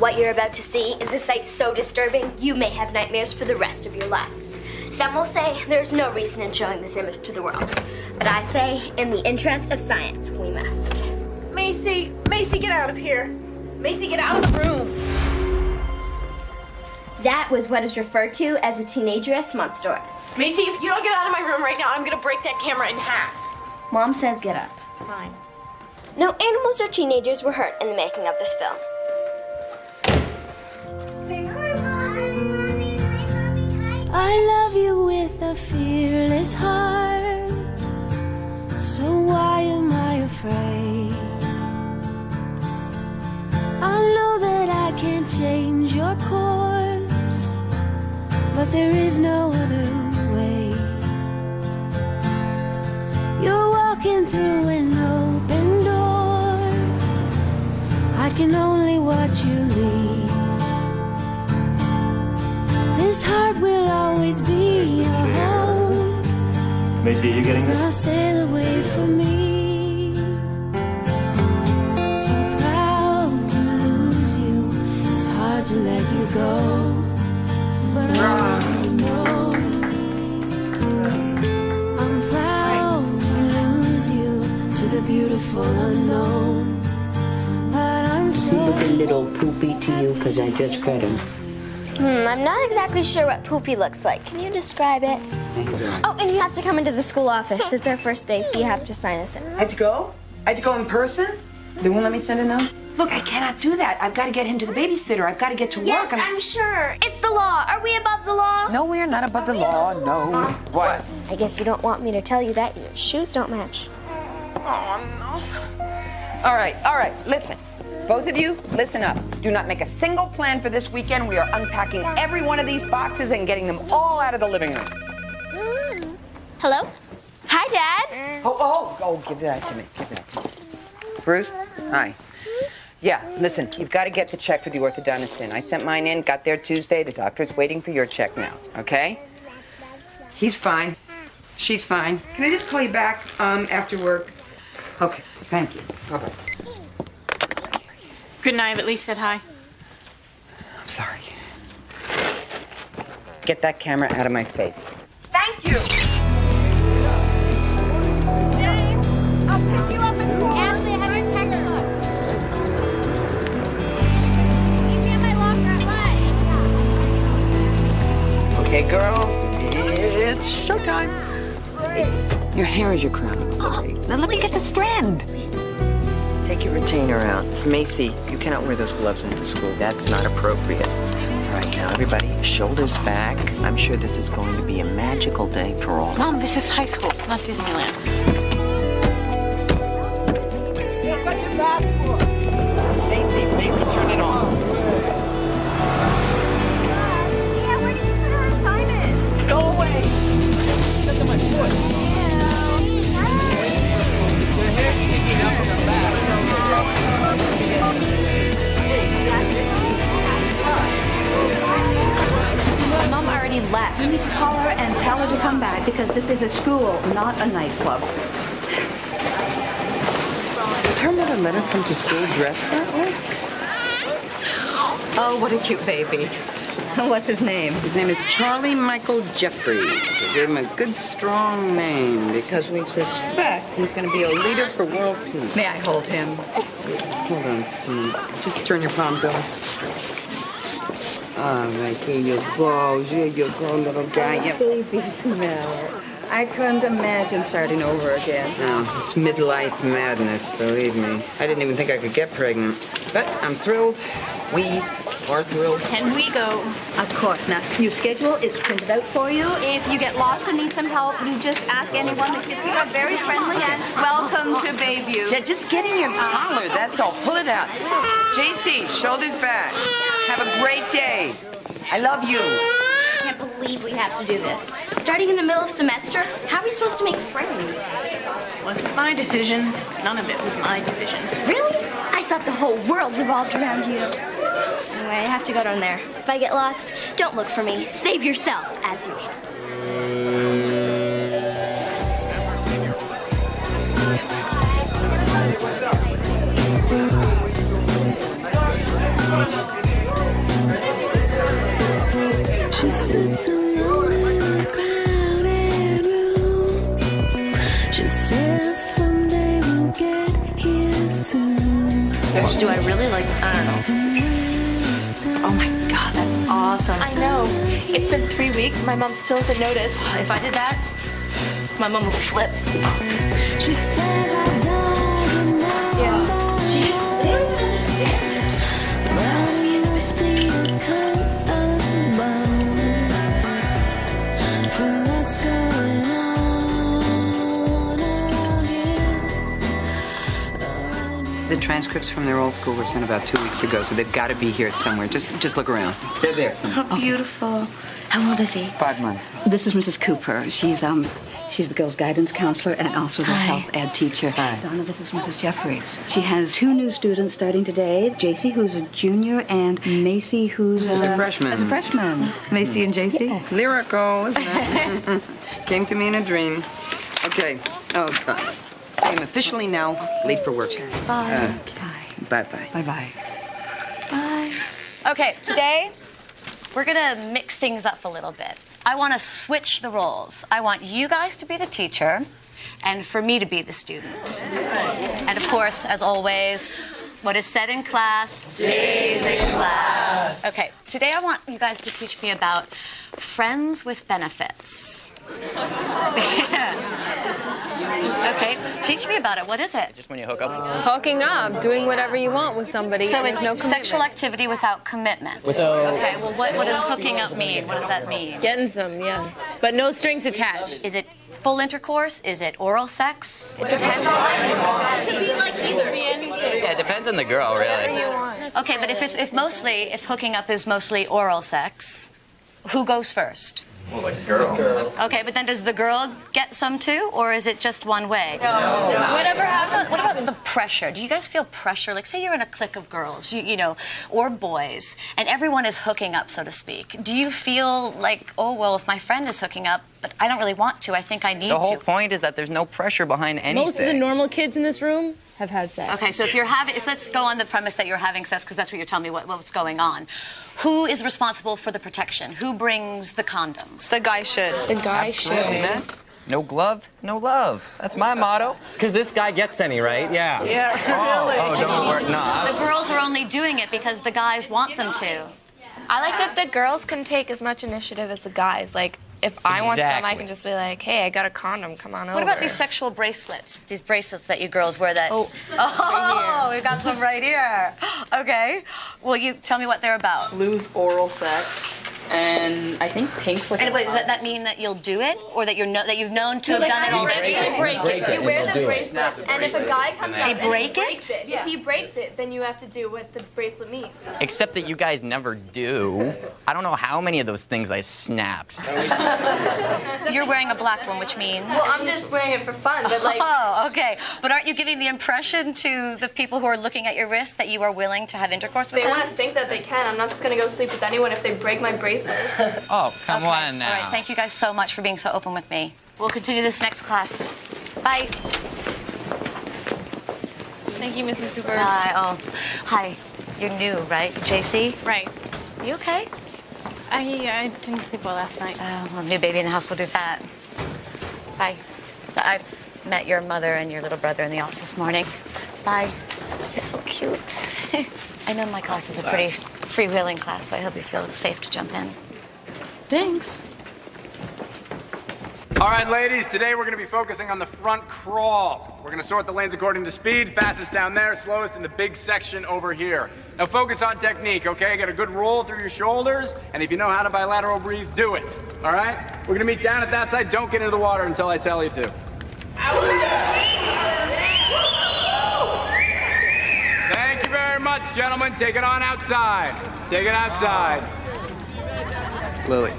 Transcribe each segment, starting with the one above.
What you're about to see is a sight so disturbing you may have nightmares for the rest of your lives. Some will say there's no reason in showing this image to the world. But I say, in the interest of science, we must. Macy, get out of here. Macy, get out of the room. That was what is referred to as a teenagerous monstrous. Macy, if you don't get out of my room right now, I'm gonna break that camera in half. Mom says get up. Fine. No animals or teenagers were hurt in the making of this film. I love you with a fearless heart, so why am I afraid? I know that I can't change your course, but there is no other way. You're walking through an open door, I can only watch you leave. This heart will always be your home. Macy, are you getting this? Now sail away from me. So proud to lose you, it's hard to let you go. But I know I'm proud to lose you to the beautiful unknown. But I'm so Look a little poopy to you because I just fed him. I'm not exactly sure what Poopy looks like. Can you describe it? Oh, and you have to come into the school office. It's our first day, so you have to sign us in. I have to go? I have to go in person? They won't let me send a note? Look, I cannot do that. I've got to get him to the babysitter. I've got to get to Yes, work. I'm sure. It's the law. Are we above the law? No, we are not above the law. No. What? I guess you don't want me to tell you that your shoes don't match. Oh, no. All right. Listen. Both of you, listen up. Do not make a single plan for this weekend. We are unpacking every one of these boxes and getting them all out of the living room. Hello? Hi, Dad. Oh, give that to me. Bruce? Hi. Yeah, listen, you've got to get the check for the orthodontist in. I sent mine in, got there Tuesday. The doctor's waiting for your check now, okay? He's fine. She's fine. Can I just call you back after work? Okay, thank you. Bye-bye. Couldn't I have at least said hi? I'm sorry. Get that camera out of my face. Thank you! James, I'll pick you up at school. Ashley, I have your textbook. Meet me in my locker at lunch. Okay, girls, it's showtime. Your hair is your crown. Now let me get the strand. Take your retainer out. Macy, you cannot wear those gloves into school. That's not appropriate. All right, now everybody, shoulders back. I'm sure this is going to be a magical day for all. Mom, this is high school, not Disneyland. What's your back for? Macy, turn it on. Yeah, where did you put her assignment? Go away. Look at my foot. Your hair's sticking up on the back. Mom already left. Please call her and tell her to come back because this is a school, not a nightclub. Does her mother let her come to school dressed that way? Oh, what a cute baby. What's his name? His name is Charlie Michael Jeffries. We gave him a good, strong name because we suspect he's going to be a leader for world peace. May I hold him? Hold on. Just turn your palms over. All right, here you go, little guy. Yep. Baby smell. I couldn't imagine starting over again. No, it's midlife madness, believe me. I didn't even think I could get pregnant. But I'm thrilled. We are thrilled. Can we go? Of course. Now, your schedule is printed out for you. If you get lost or need some help, you just ask anyone. The kids are very friendly and welcome to Bayview. Yeah, just get in your collar, that's all. Pull it out. JC, shoulders back. Have a great day. I love you. I can't believe we have to do this. Starting in the middle of semester, how are we supposed to make friends? Wasn't my decision. None of it was my decision. Really? I thought the whole world revolved around you. Anyway, I have to go down there. If I get lost, don't look for me. Save yourself, as usual. What's up? Well, do I really like, I don't know. Oh my God, that's awesome. I know. It's been 3 weeks. My mom still hasn't noticed. If I did that, my mom would flip. She says I don't Yeah. She don't understand. But it must be a coat of bone from what's going on around here. The transcripts from their old school were sent about 2 weeks ago, so they've got to be here somewhere. Just look around. They're there somewhere. How beautiful. How old is he? 5 months. This is Mrs. Cooper. She's the girls' guidance counselor and also the health ed teacher. Hi. Donna, this is Mrs. Jeffries. She has 2 new students starting today. JC, who's a junior, and Macy, who's a freshman. As a freshman. Macy and JC? Yeah. Lyrical, isn't it? Came to me in a dream. Okay. Oh, I am officially now late for work. Bye. Bye-bye. Bye-bye. Bye. Okay, today we're gonna mix things up a little bit. I want to switch the roles. I want you guys to be the teacher and for me to be the student. And of course, as always, what is said in class stays in class. Okay, today I want you guys to teach me about friends with benefits. Okay, teach me about it. What is it? Just when you hook up with someone. Hooking up, doing whatever you want with somebody. So and it's there's no sexual commitment. activity without commitment. Without... Okay, well, what does hooking up mean? What does that mean? Getting some, yeah. But no strings attached. Is it full intercourse? Is it oral sex? It depends on you. It could be like either. Yeah, it depends on the girl, really. Okay, but if hooking up is mostly oral sex, who goes first? Well, like a girl. Okay, but then does the girl get some too, or is it just one way? No. Whatever happens. What about the pressure? Do you guys feel pressure? Like, say you're in a clique of girls, you know, or boys, and everyone is hooking up, so to speak. Do you feel like, oh, well, if my friend is hooking up, but I don't really want to, I think I need to. The whole point is that there's no pressure behind anything. Most of the normal kids in this room have had sex. Okay, so if you're having, so let's go on the premise that you're having sex, because that's what you're telling me what's going on. Who is responsible for the protection? Who brings the condoms? The guy should. The guy Absolutely, should. man. No glove, no love. That's my motto. Because this guy gets any, right? Yeah. Yeah, really. Oh, don't worry. No. The girls are only doing it because the guys want them to. I like that the girls can take as much initiative as the guys. Like, if I want some, I Exactly. can just be like, hey, I got a condom, come on over. What about these sexual bracelets? These bracelets that you girls wear that... Oh, oh, we got some right here. Okay. Well, you tell me what they're about. Blue's oral sex, and I think pink's like. And wait, does that mean that you'll do it, or that you've known to have done it already? You break it. You wear the bracelet, and if a guy comes They break it? if he breaks it, then you have to do what the bracelet means. Except that you guys never do. I don't know how many of those things I snapped. You're wearing a black one, which means... Well, I'm just wearing it for fun, but like... Oh, okay. But aren't you giving the impression to the people who are looking at your wrist that you are willing to have intercourse with They them? want to think that they can. I'm not just going to go sleep with anyone if they break my bracelet. Oh, come on now. All right, thank you guys so much for being so open with me. We'll continue this next class. Bye. Thank you, Mrs. Cooper. Hi. You're new, right? JC? Right. You okay? I didn't sleep well last night. Oh, well, new baby in the house will do that. Bye. I met your mother and your little brother in the office this morning. Bye. You're so cute. I know my class is a pretty freewheeling class, so I hope you feel safe to jump in. Thanks. All right, ladies, today we're going to be focusing on the front crawl. We're going to sort the lanes according to speed, fastest down there, slowest in the big section over here. Now focus on technique, okay? Get a good roll through your shoulders, and if you know how to bilateral breathe, do it, all right? We're going to meet down at that side. Don't get into the water until I tell you to. Thank you very much, gentlemen. Take it on outside. Take it outside. Lily.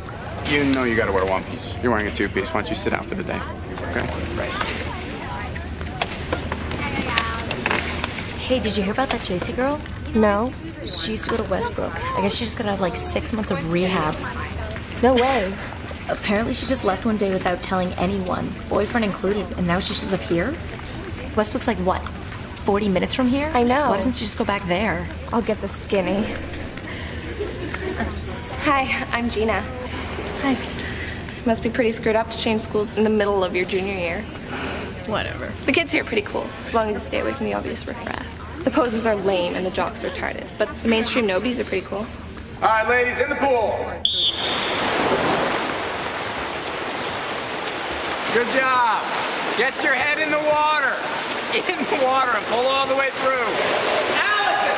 You know you gotta wear one piece. You're wearing a two-piece. Why don't you sit down for the day? Okay? Right. Hey, did you hear about that JC girl? No. She used to go to Westbrook. I guess she just got out of like 6 months of rehab. No way. Apparently she just left one day without telling anyone, boyfriend included, and now she shows up here? Westbrook's like what, 40 minutes from here? I know. Why doesn't she just go back there? I'll get the skinny. Hi, I'm Gina. Hi. Must be pretty screwed up to change schools in the middle of your junior year. Whatever. The kids here are pretty cool, as long as you stay away from the obvious riffraff. The posers are lame and the jocks are retarded, but the mainstream nobodies are pretty cool. All right, ladies, in the pool. Good job. Get your head in the water. In the water and pull all the way through. Allison,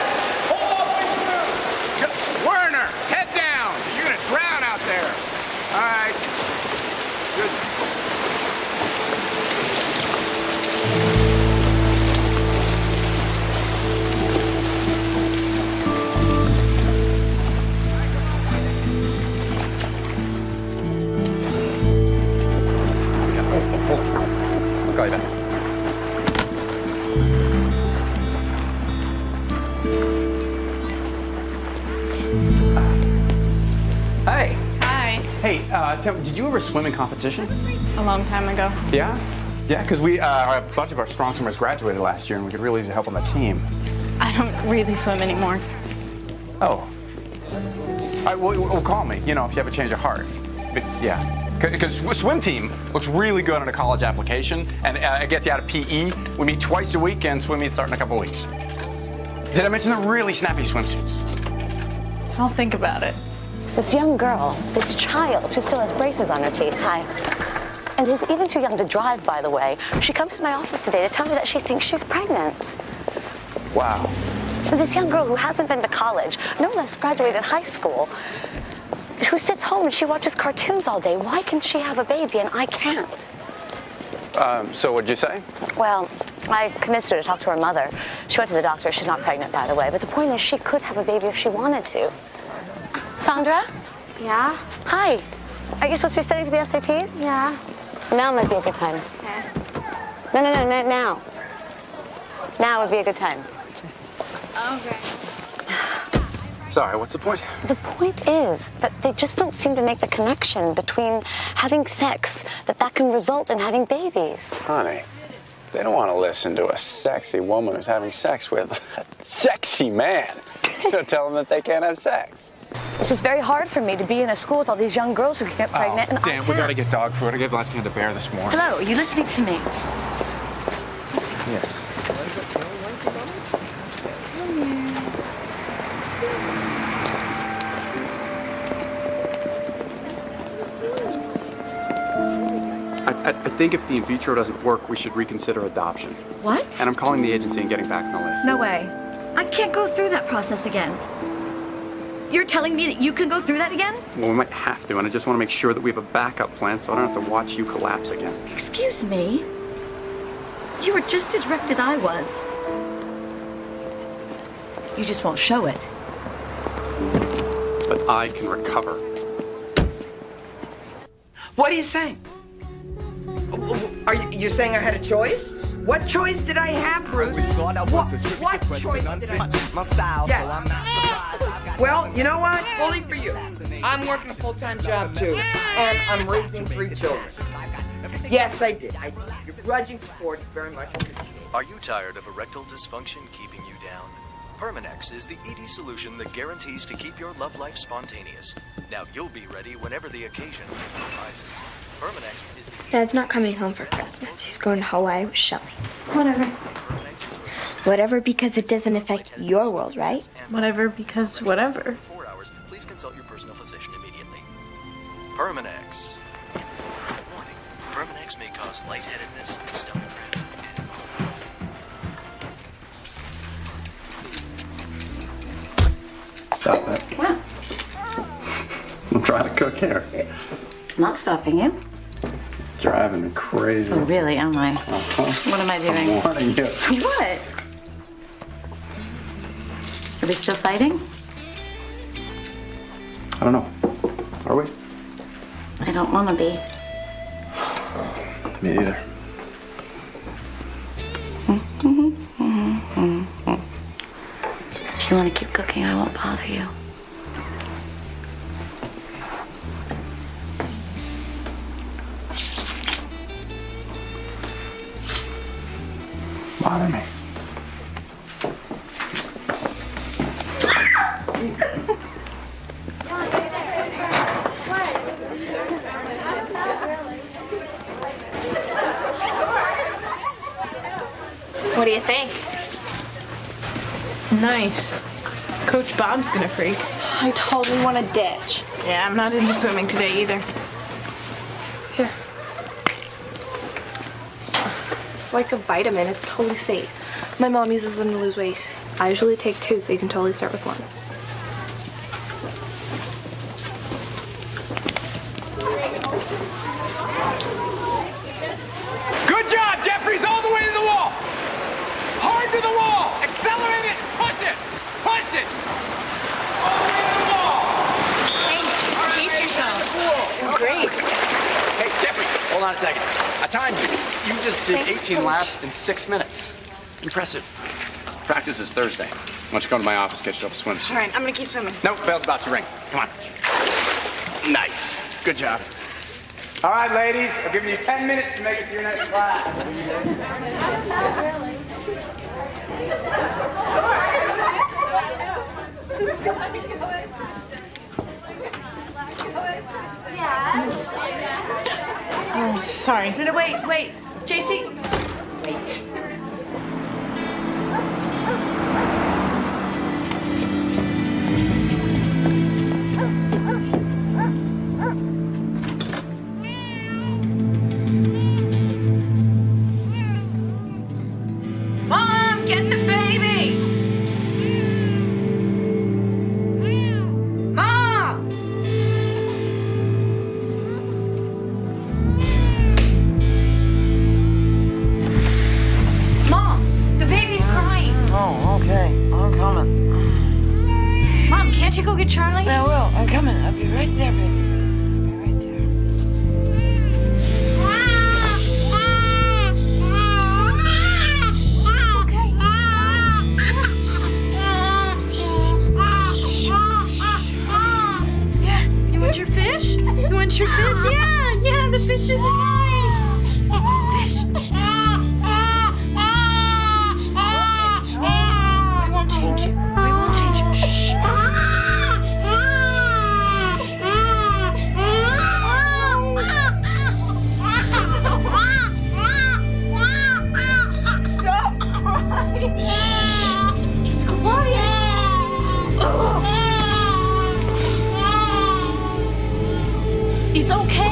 pull all the way through. Werner, head down. You're going to drown out there. All right. Good. I'll call you back. Hey. Hi. Hey, did you ever swim in competition? A long time ago. Yeah? Yeah, because a bunch of our strong swimmers graduated last year and we could really use the help on the team. I don't really swim anymore. Oh. All right, well, call me, if you have a change of heart. But, yeah. Because swim team looks really good on a college application, and it gets you out of PE. We meet twice a week, and swim meets start in a couple weeks. Did I mention the really snappy swimsuits? I'll think about it. This young girl, this child who still has braces on her teeth, hi, and is even too young to drive, by the way, she comes to my office today to tell me that she thinks she's pregnant. Wow. And this young girl who hasn't been to college, no less graduated high school, who sits home and she watches cartoons all day. Why can she have a baby and I can't? So what'd you say? Well, I convinced her to talk to her mother. She went to the doctor. She's not pregnant, by the way. But the point is she could have a baby if she wanted to. Sandra? Yeah? Hi. Are you supposed to be studying for the SATs? Yeah. Now might be a good time. Okay. No, now. Now would be a good time. Okay. Sorry, what's the point? The point is that they just don't seem to make the connection between having sex, that can result in having babies. Honey, they don't want to listen to a sexy woman who's having sex with a sexy man. Tell them that they can't have sex. It's just very hard for me to be in a school with all these young girls who can get pregnant and I damn, we can't. gotta get dog food. I gave last kid to bear this morning. Hello, are you listening to me? Yes. I think if the in vitro doesn't work, we should reconsider adoption. What? And I'm calling the agency and getting back on the list. No way. I can't go through that process again. You're telling me that you can go through that again? Well, we might have to, and I just want to make sure that we have a backup plan so I don't have to watch you collapse again. Excuse me? You were just as wrecked as I was. You just won't show it. But I can recover. What are you saying? Are you saying I had a choice? What choice did I have, Bruce? What choice did I have? My style, Yeah. so I'm not surprised. Well, you know what? Fully for you. I'm working a full-time job, too. And I'm raising 3 children. Yes, I did. Your grudging support is very much appreciated. Are you tired of erectile dysfunction keeping you down? Permanex is the ED solution that guarantees to keep your love life spontaneous. Now you'll be ready whenever the occasion arises. Permanex is the... Dad's not coming home for Christmas. He's going to Hawaii with Shelly. Whatever. Whatever, because it doesn't affect your world, right? Whatever, because whatever. 4 hours, please consult your personal physician immediately. Permanex. Warning, Permanex may cause lightheadedness, stomach cramps, and vomiting. Stop that. What? I'm trying to cook here. I'm not stopping you. Driving me crazy. Oh, really, am I? Uh-huh. What am I doing? I'm warning you. What? Are we still fighting? I don't know. Are we? I don't want to be. Me either. If you want to keep cooking, I won't bother you. Bother me. What do you think? Nice. Coach Bob's gonna freak. I totally want to ditch. Yeah, I'm not into swimming today either. Here. It's like a vitamin. It's totally safe. My mom uses them to lose weight. I usually take 2, so you can totally start with 1. Good job, Jeffries, all the way to the wall. Hard to the wall. Accelerate it. Push it. Push it. All the way to the wall. Hey, pace yourself. Cool. Great. Hey, Jeffries, hold on a second. I timed you. You just did 18 laps in 6 minutes. Impressive. Practice is Thursday. Why don't you come to my office, get yourself a swimsuit? All right, I'm gonna keep swimming. Nope, bell's about to ring. Come on. Nice. Good job. All right, ladies, I've given you 10 minutes to make it to your next class. Oh, sorry. No, wait. JC. Wait. Mom, get the baby! Mom! Mom, the baby's crying. Oh, okay. I'm coming. Mom, can't you go get Charlie? I will. I'm coming. I'll be right there, baby. Your fish? You want your fish? Yeah, the fish is nice. Fish. We won't change it. We won't change it. Shh. Stop crying. Just quiet. It's okay.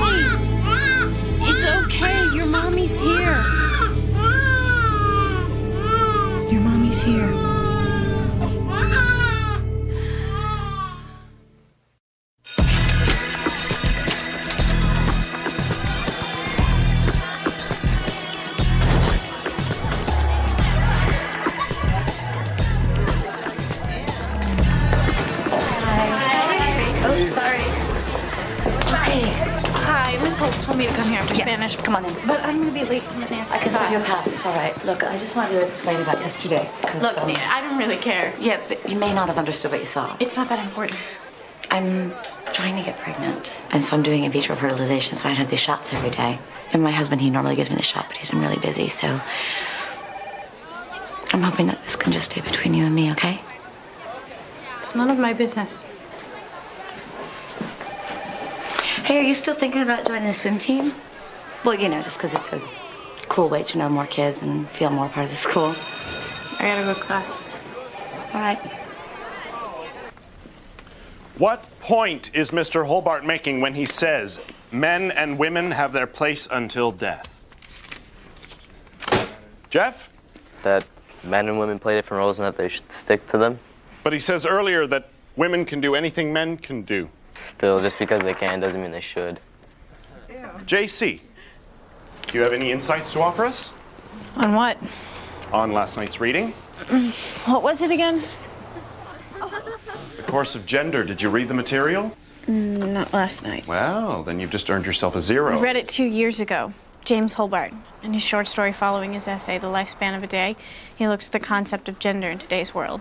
It's okay. Your mommy's here. Your mommy's here. Oh, sorry. Hi, Miss Holt told me to come here after Spanish. Come on in. But I'm going to be late for my dance. I can save your pass. It's all right. Look, I just wanted to explain about yesterday. Look, I don't really care. Yeah, but you may not have understood what you saw. It's not that important. I'm trying to get pregnant. And so I'm doing in vitro fertilization, so I have these shots every day. And my husband, he normally gives me the shot, but he's been really busy, so I'm hoping that this can just stay between you and me, okay? It's none of my business. Hey, are you still thinking about joining the swim team? Well, you know, just because it's a cool way to know more kids and feel more part of the school. I gotta go to class. All right. What point is Mr. Hobart making when he says men and women have their place until death? Jeff? That men and women play different roles and that they should stick to them. But he says earlier that women can do anything men can do. Still, just because they can doesn't mean they should. JC, do you have any insights to offer us? On what? On last night's reading? What was it again? The Course of Gender. Did you read the material? Not last night. Well, then you've just earned yourself a 0. I read it 2 years ago. James Hobart. In his short story following his essay, The Lifespan of a Day, he looks at the concept of gender in today's world.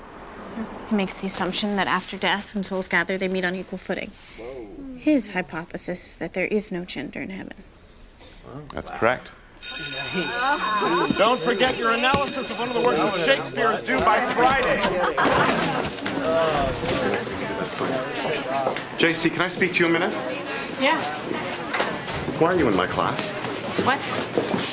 He makes the assumption that after death, when souls gather, they meet on equal footing. His hypothesis is that there is no gender in heaven. That's correct. Don't forget your analysis of one of the works of Shakespeare is due by Friday. JC, can I speak to you a minute? Yeah. Why are you in my class? What?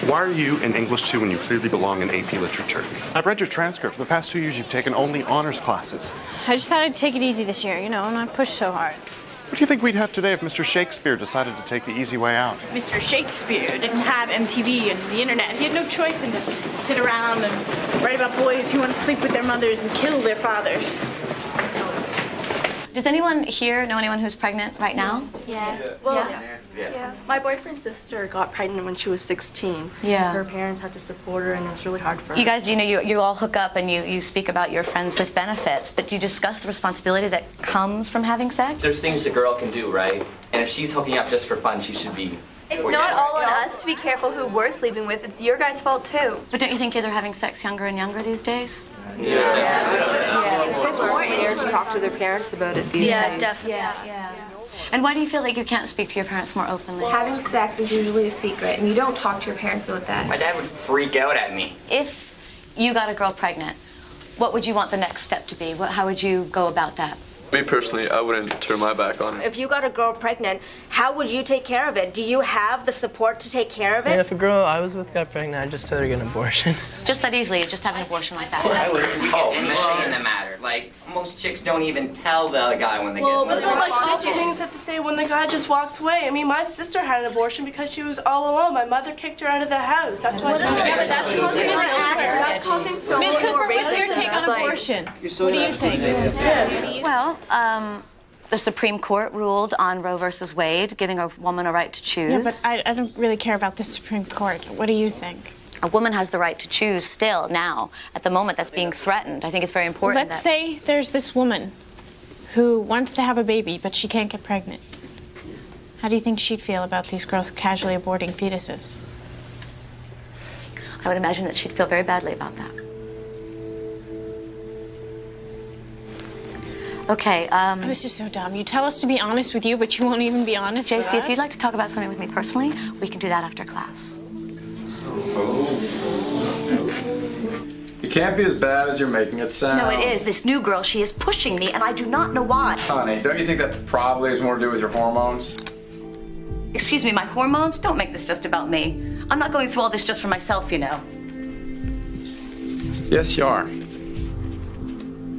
Why are you in English 2 when you clearly belong in AP Literature? I've read your transcript. For the past 2 years, you've taken only honors classes. I just thought I'd take it easy this year, and not push so hard. What do you think we'd have today if Mr. Shakespeare decided to take the easy way out? Mr. Shakespeare didn't have MTV and the internet. He had no choice than to sit around and write about boys who want to sleep with their mothers and kill their fathers. Does anyone here know anyone who's pregnant right now? Yeah. Well, yeah. My boyfriend's sister got pregnant when she was 16. Yeah. Her parents had to support her, and it was really hard for her. You guys, you all hook up and you speak about your friends with benefits, but do you discuss the responsibility that comes from having sex? There's things a girl can do, right? And if she's hooking up just for fun, she should be. It's not all on us to be careful who we're sleeping with. It's your guys' fault, too. But don't you think kids are having sex younger and younger these days? Yeah. Kids are more scared to talk to their parents about it these days. Yeah, definitely. Yeah. And why do you feel like you can't speak to your parents more openly? Having sex is usually a secret, and you don't talk to your parents about that. My dad would freak out at me. If you got a girl pregnant, what would you want the next step to be? How would you go about that? Me personally, I wouldn't turn my back on it. If you got a girl pregnant, how would you take care of it? Do you have the support to take care of it? Yeah, if a girl I was with got pregnant, I'd just tell her to get an abortion. Just that easily, just have an abortion like that. I would in the matter. Like, most chicks don't even tell the guy when they Well, get but there's like shit things have to say when the guy just walks away. I mean, my sister had an abortion because she was all alone. My mother kicked her out of the house. That's why. That's causing so Ms. Cooper, what's your take on abortion? What do you think? Well, the Supreme Court ruled on Roe versus Wade, giving a woman a right to choose. Yeah, but I don't really care about the Supreme Court. What do you think? A woman has the right to choose still now. At the moment, that's being threatened. I think it's very important. Let's say there's this woman who wants to have a baby, but she can't get pregnant. How do you think she'd feel about these girls casually aborting fetuses? I would imagine that she'd feel very badly about that. Okay, This is so dumb. You tell us to be honest with you, but you won't even be honest with us. JC, if you'd like to talk about something with me personally, we can do that after class. It can't be as bad as you're making it sound. No, it is. This new girl, she is pushing me, and I do not know why. Honey, don't you think that probably has more to do with your hormones? Excuse me, my hormones? Don't make this just about me. I'm not going through all this just for myself, you know. Yes, you are.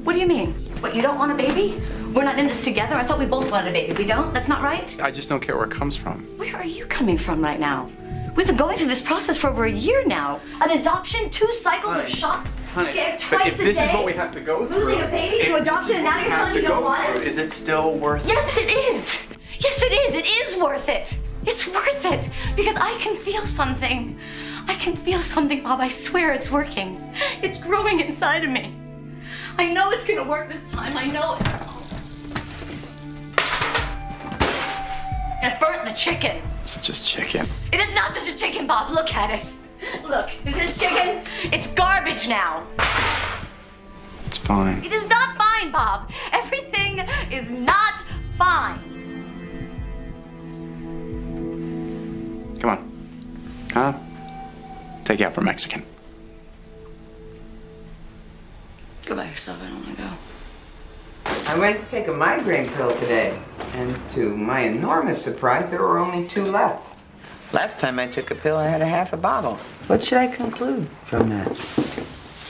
What do you mean? What, you don't want a baby? We're not in this together? I thought we both wanted a baby. We don't? That's not right? I just don't care where it comes from. Where are you coming from right now? We've been going through this process for over a year now. An adoption, 2 cycles of shots. Honey, Twice but if a this day. is what we have to go through. Losing a baby to adoption, and now you're telling me you don't want it? Is it still worth it? Yes, it is. Yes, it is. It is worth it. It's worth it. Because I can feel something. I can feel something, Bob. I swear it's working. It's growing inside of me. I know it's gonna work this time. I know it. I burnt the chicken. It's just chicken. It is not just a chicken, Bob. Look at it. Look, is this chicken? It's garbage now. It's fine. It is not fine, Bob. Everything is not fine. Come on. Huh? Take you out for Mexican. Go by yourself. I don't want to go. I went to take a migraine pill today, and to my enormous surprise, there were only 2 left. Last time I took a pill, I had a half a bottle. What should I conclude from that?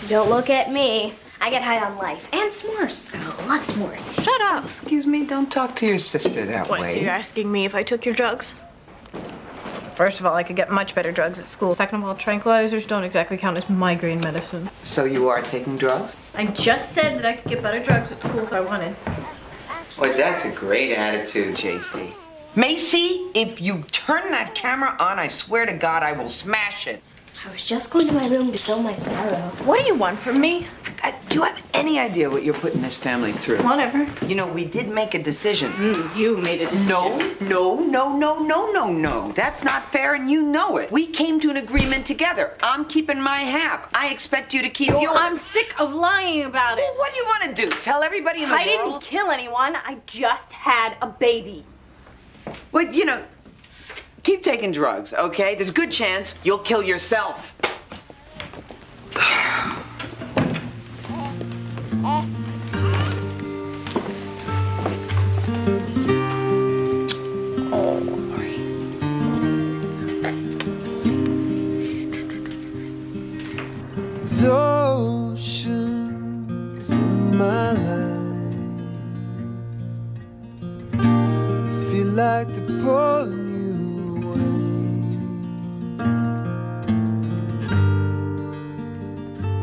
Don't look at me. I get high on life and s'mores. I love s'mores. Shut up. Excuse me, don't talk to your sister that What, so way. you're asking me if I took your drugs? First of all, I could get much better drugs at school. Second of all, tranquilizers don't exactly count as migraine medicine. So you are taking drugs? I just said that I could get better drugs at school if I wanted. Boy, that's a great attitude, JC. Macy, if you turn that camera on, I swear to God, I will smash it. I was just going to my room to fill my sorrow. What do you want from me? Do you have any idea what you're putting this family through? Whatever. You know, we did make a decision. You made a decision. No. That's not fair, and you know it. We came to an agreement together. I'm keeping my half. I expect you to keep yours. I'm sick of lying about it. Well, what do you want to do? Tell everybody in the I world? didn't kill anyone. I just had a baby. Well, you know, keep taking drugs, okay? There's a good chance you'll kill yourself. my life. Feel like they're pulling you away,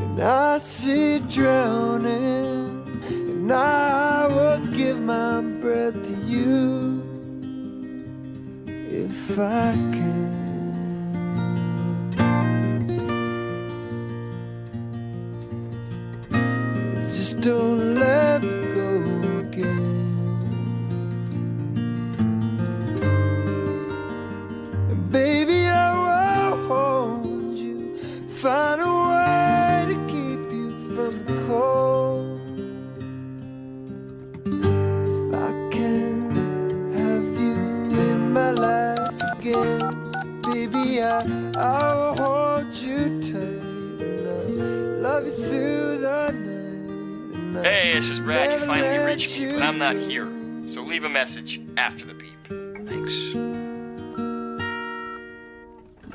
and I see you drowning, and I would give my breath to you if I can. Just don't let me go again. And baby, I will hold you, find a way to keep you from the cold. If I can have you in my life again, baby, I'll hold you tight and I'll love you through the night. Hey, this is Brad. You finally reached me, but I'm not here. So leave a message after the beep. Thanks.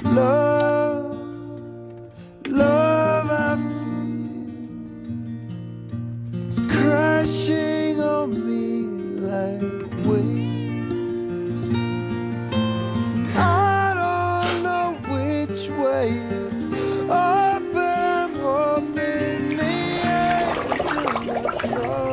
Love, love I feel is crashing on me like waves. I don't know which way it's up, but I'm hoping the angel I saw.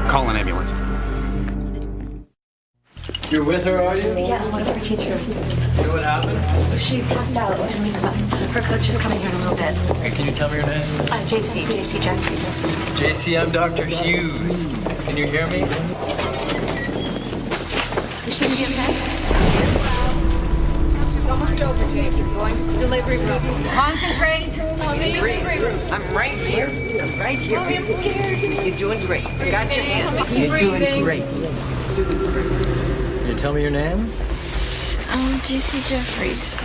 Call an ambulance. You're with her, are you? Yeah, one of her teachers. You know what happened? She passed out between class. Her coach is coming here in a little bit. Hey, can you tell me your name? JC Jeffries. JC, I'm Dr. Hughes. Can you hear me? Is she gonna be okay? Almost over, James. You're going to the delivery room. Concentrate. I'm right here. I'm right here. Mommy, I'm scared. You're doing great. I got your hand. Keep You're doing breathing. great. Can you tell me your name? JC Jeffries.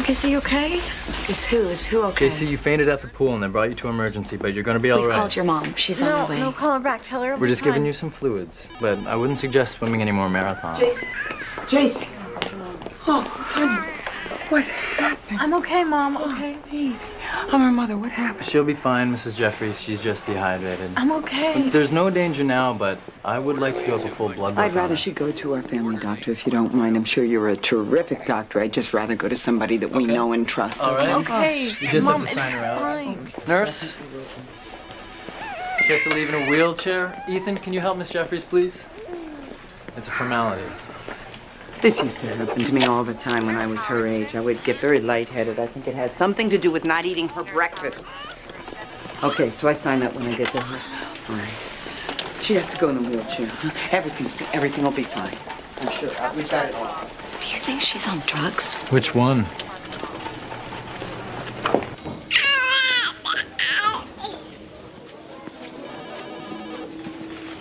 Okay, is he okay? Is who okay? JC, you fainted at the pool and they brought you to emergency, but you're gonna be all We've right. called your mom. She's on her way. No, call her back. Tell her. We're just giving you some fluids, but I wouldn't suggest swimming any more marathons. JC. Oh, honey. What happened? I'm okay, Mom. Okay. I'm her mother. What happened? She'll be fine, Mrs. Jeffries. She's just dehydrated. I'm okay. There's no danger now, but I would like to go up a full blood work. I'd rather she go to our family doctor if you don't mind. I'm sure you're a terrific doctor. I'd just rather go to somebody that we know and trust. All right. Okay. You just Mom, have to sign her out. fine. Nurse? She has to leave in a wheelchair. Ethan, can you help Miss Jeffries, please? It's a formality. This used to happen to me all the time when I was her age. I would get very lightheaded. I think it had something to do with not eating her breakfast. Okay, so I sign that when I get to her. All right. She has to go in a wheelchair. Huh? Everything will be fine. I'm sure. We got it all. Do you think she's on drugs? Which one?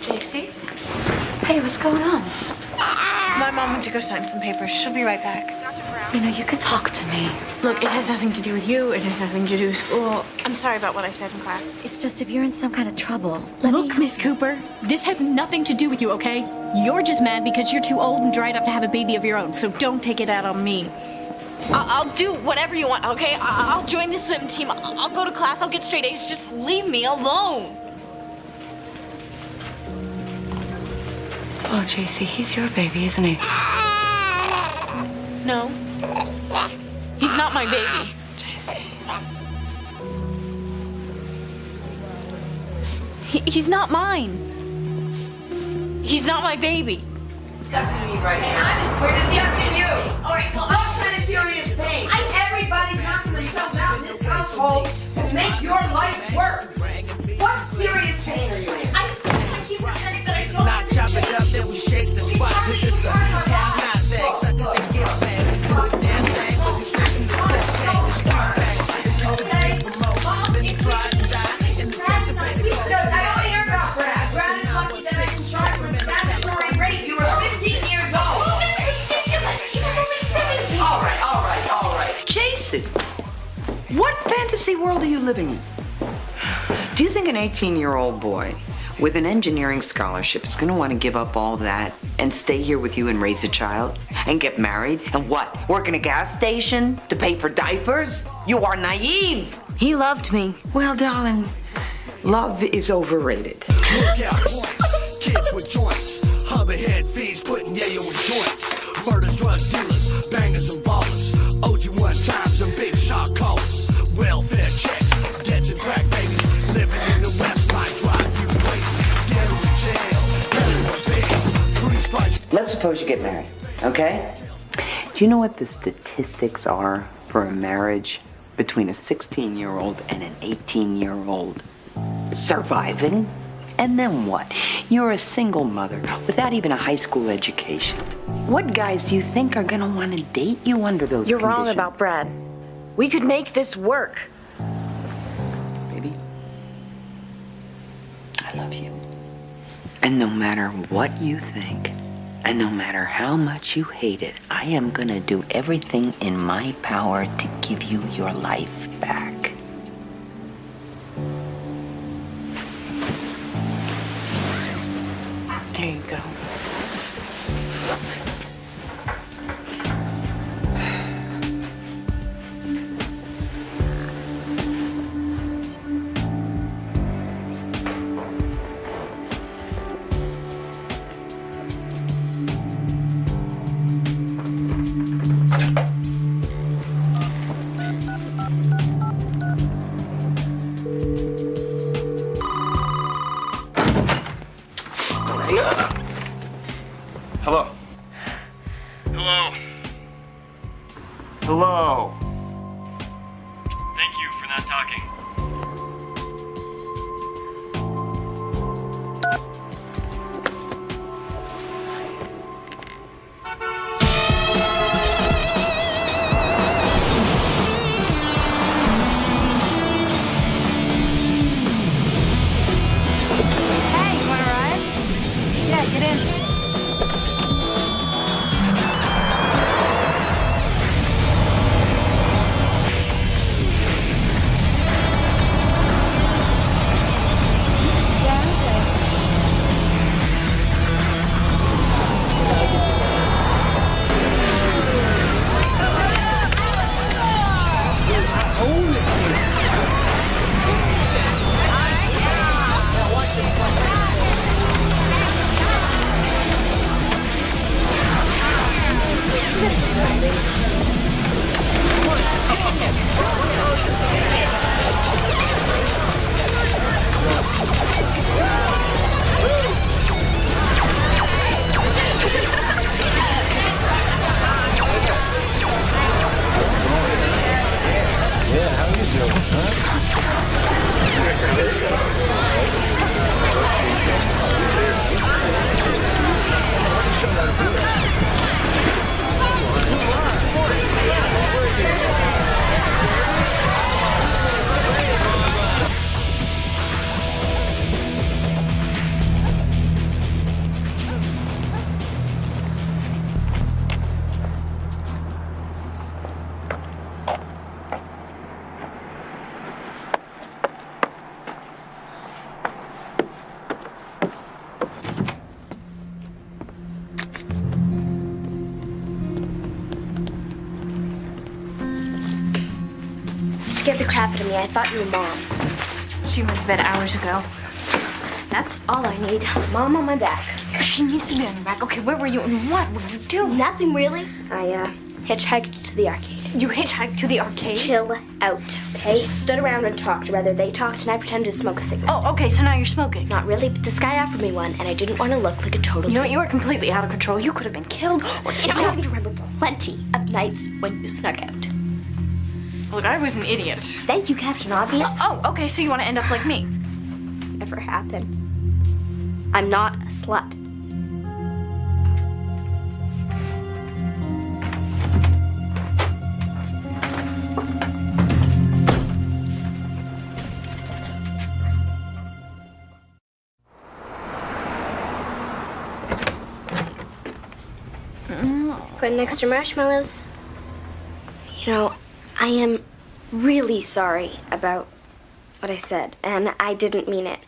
JC? Hey, what's going on? My mom went to go sign some papers. She'll be right back. You know, you could talk to me. Look, it has nothing to do with you. It has nothing to do with school. I'm sorry about what I said in class. It's just if you're in some kind of trouble. Look, Miss Cooper, this has nothing to do with you, okay? You're just mad because you're too old and dried up to have a baby of your own, so don't take it out on me. I'll do whatever you want, okay? I'll join the swim team. I'll go to class. I'll get straight A's. Just leave me alone. Oh, JC, he's your baby, isn't he? No. He's not my baby. JC. He's not mine. He's not my baby. Discussing me right now. We're discussing you. All right, well, what kind of serious pain? Everybody's knocking themselves out in this household to make your life work. What serious pain are you in? I keep pretending that I don't. Now chop it up, then we shake the spot. Cause it's a half-night thing. Suck it to get back. Damn thing, but you shaking the thing. It's start back. It's just a thing for more. Then you try to die. And the anticipated I don't hear about Brad. Brad is lucky that I can charge him with statutory rape. You were 15 years old. All right. Jason, what fantasy world are you living in? Do you think an 18-year-old boy with an engineering scholarship is going to want to give up all that and stay here with you and raise a child and get married and what? Work in a gas station to pay for diapers? You are naive. He loved me. Well, darling, love is overrated. Look out points, kids with joints, hoverhead fiends putting yayo with joints, murders, drug dealers, bangers and ballers, OG1 times and big shot callers, welfare checks, debts and crack babies, living in the West might drive you crazy, get them in jail, everyone paid, 3 strikes. Let's suppose you get married, okay? Do you know what the statistics are for a marriage between a 16-year-old and an 18-year-old? Surviving? And then what? You're a single mother without even a high school education. What guys do you think are gonna want to date you under those You're conditions? wrong about Brad. We could make this work. Baby, I love you. And no matter what you think, and no matter how much you hate it, I am gonna do everything in my power to give you your life back. There you go. Hello. Hello. Hello. Thank you for not talking. Hey, you wanna ride? Yeah, get in. scared the crap out of me. I thought you were Mom. She went to bed hours ago. That's all I need. Mom on my back. She needs to be on your back. Okay, where were you and what would you do? Nothing really. I hitchhiked to the arcade. You hitchhiked to the arcade? Chill out, okay? Just stood around and talked. Rather, they talked and I pretended to smoke a cigarette. Oh, okay, so now you're smoking. Not really, but this guy offered me one and I didn't want to look like a total... You know what? You were completely out of control. You could have been killed or You know, I seem to remember plenty of nights when you snuck out. Look, I was an idiot. Thank you, Captain Obvious. Oh, okay, so you want to end up like me? Never happened. I'm not a slut. Put in extra marshmallows. You know, I am really sorry about what I said, and I didn't mean it.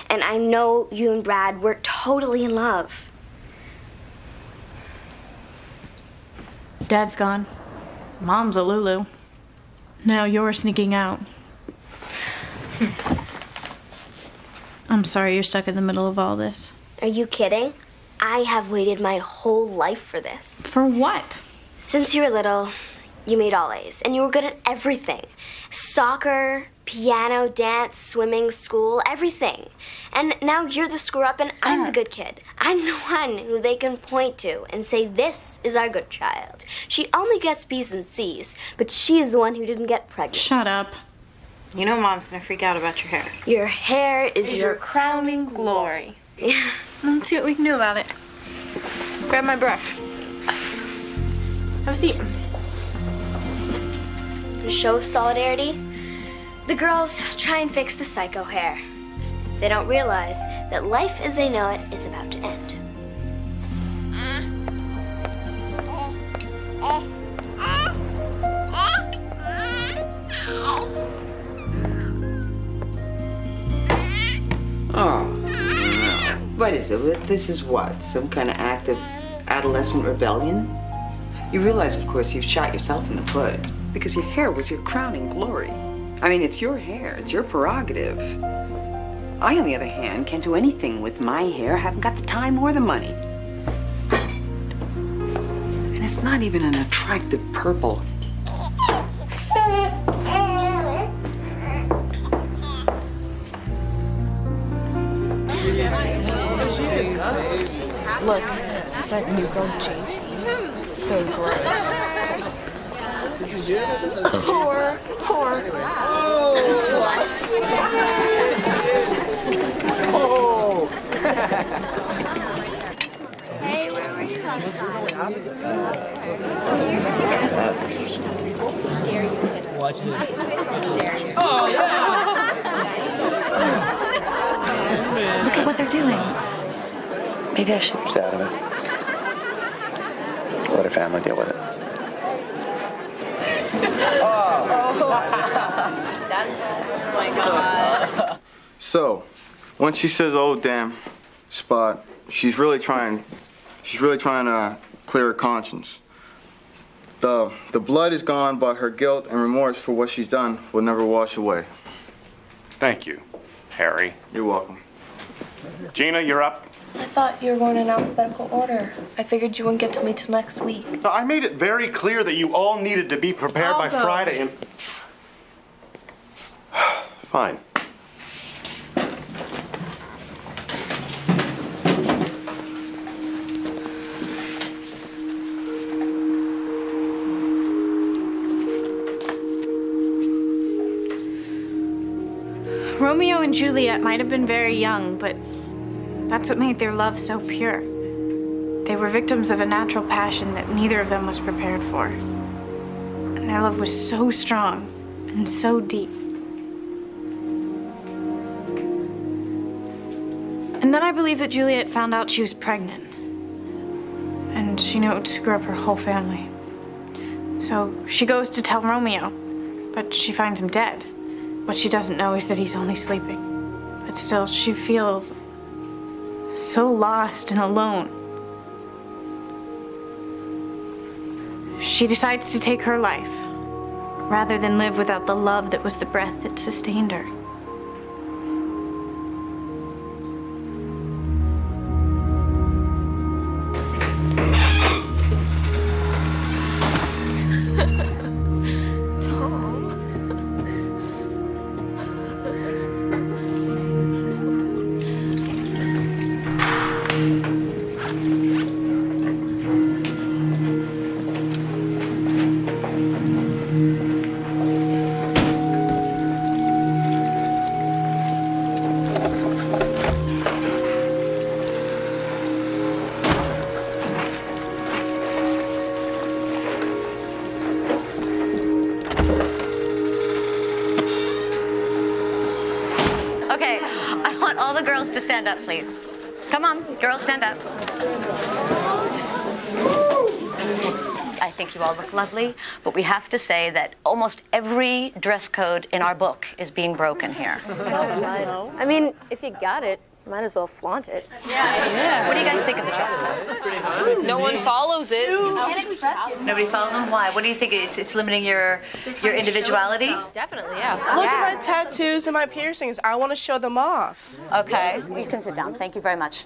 And I know you and Brad were totally in love. Dad's gone. Mom's a Lulu. Now you're sneaking out. I'm sorry you're stuck in the middle of all this. Are you kidding? I have waited my whole life for this. For what? Since you were little, you made all A's, and you were good at everything. Soccer, piano, dance, swimming, school, everything. And now you're the screw-up and I'm the good kid. I'm the one who they can point to and say, this is our good child. She only gets B's and C's, but she's the one who didn't get pregnant. Shut up. You know Mom's gonna freak out about your hair. Your hair is your crowning glory. Yeah. Let's see what we can do about it. Grab my brush. Have a seat. In a show of solidarity, the girls try and fix the psycho hair. They don't realize that life as they know it is about to end. Oh, no. What is it? This is what? Some kind of act of adolescent rebellion? You realize, of course, you've shot yourself in the foot because your hair was your crowning glory. I mean, it's your hair. It's your prerogative. I, on the other hand, can't do anything with my hair. I haven't got the time or the money. And it's not even an attractive purple. Look, is that new girl JC? So gross. Poor slut. Oh! Hey, where were you? Watch this. Oh, yeah! Look at what they're doing. Maybe I should stay out of it. Let her family deal with it. Oh my God. So, when she says, "Oh damn, Spot," she's really trying to clear her conscience. The blood is gone, but her guilt and remorse for what she's done will never wash away. Thank you, Harry. You're welcome. Gina, you're up. I thought you were going in alphabetical order. I figured you wouldn't get to me till next week. No, I made it very clear that you all needed to be prepared by I'll go. Friday and... Fine. Romeo and Juliet might have been very young, but that's what made their love so pure. They were victims of a natural passion that neither of them was prepared for. And their love was so strong and so deep. And then I believe that Juliet found out she was pregnant. And she knew it would screw up her whole family. So she goes to tell Romeo, but she finds him dead. What she doesn't know is that he's only sleeping. But still, she feels so lost and alone. She decides to take her life. rather than live without the love that was the breath that sustained her. Okay, I want all the girls to stand up, please. Come on, girls, stand up. I think you all look lovely, but we have to say that almost every dress code in our book is being broken here. I mean, if you got it, might as well flaunt it. What do you guys think of the dress code? No one follows it. You can't express yourself. Nobody follows them? Why? What do you think? It's limiting your individuality? Definitely, yeah. Look at my tattoos and my piercings. I want to show them off. Okay, you can sit down. Thank you very much.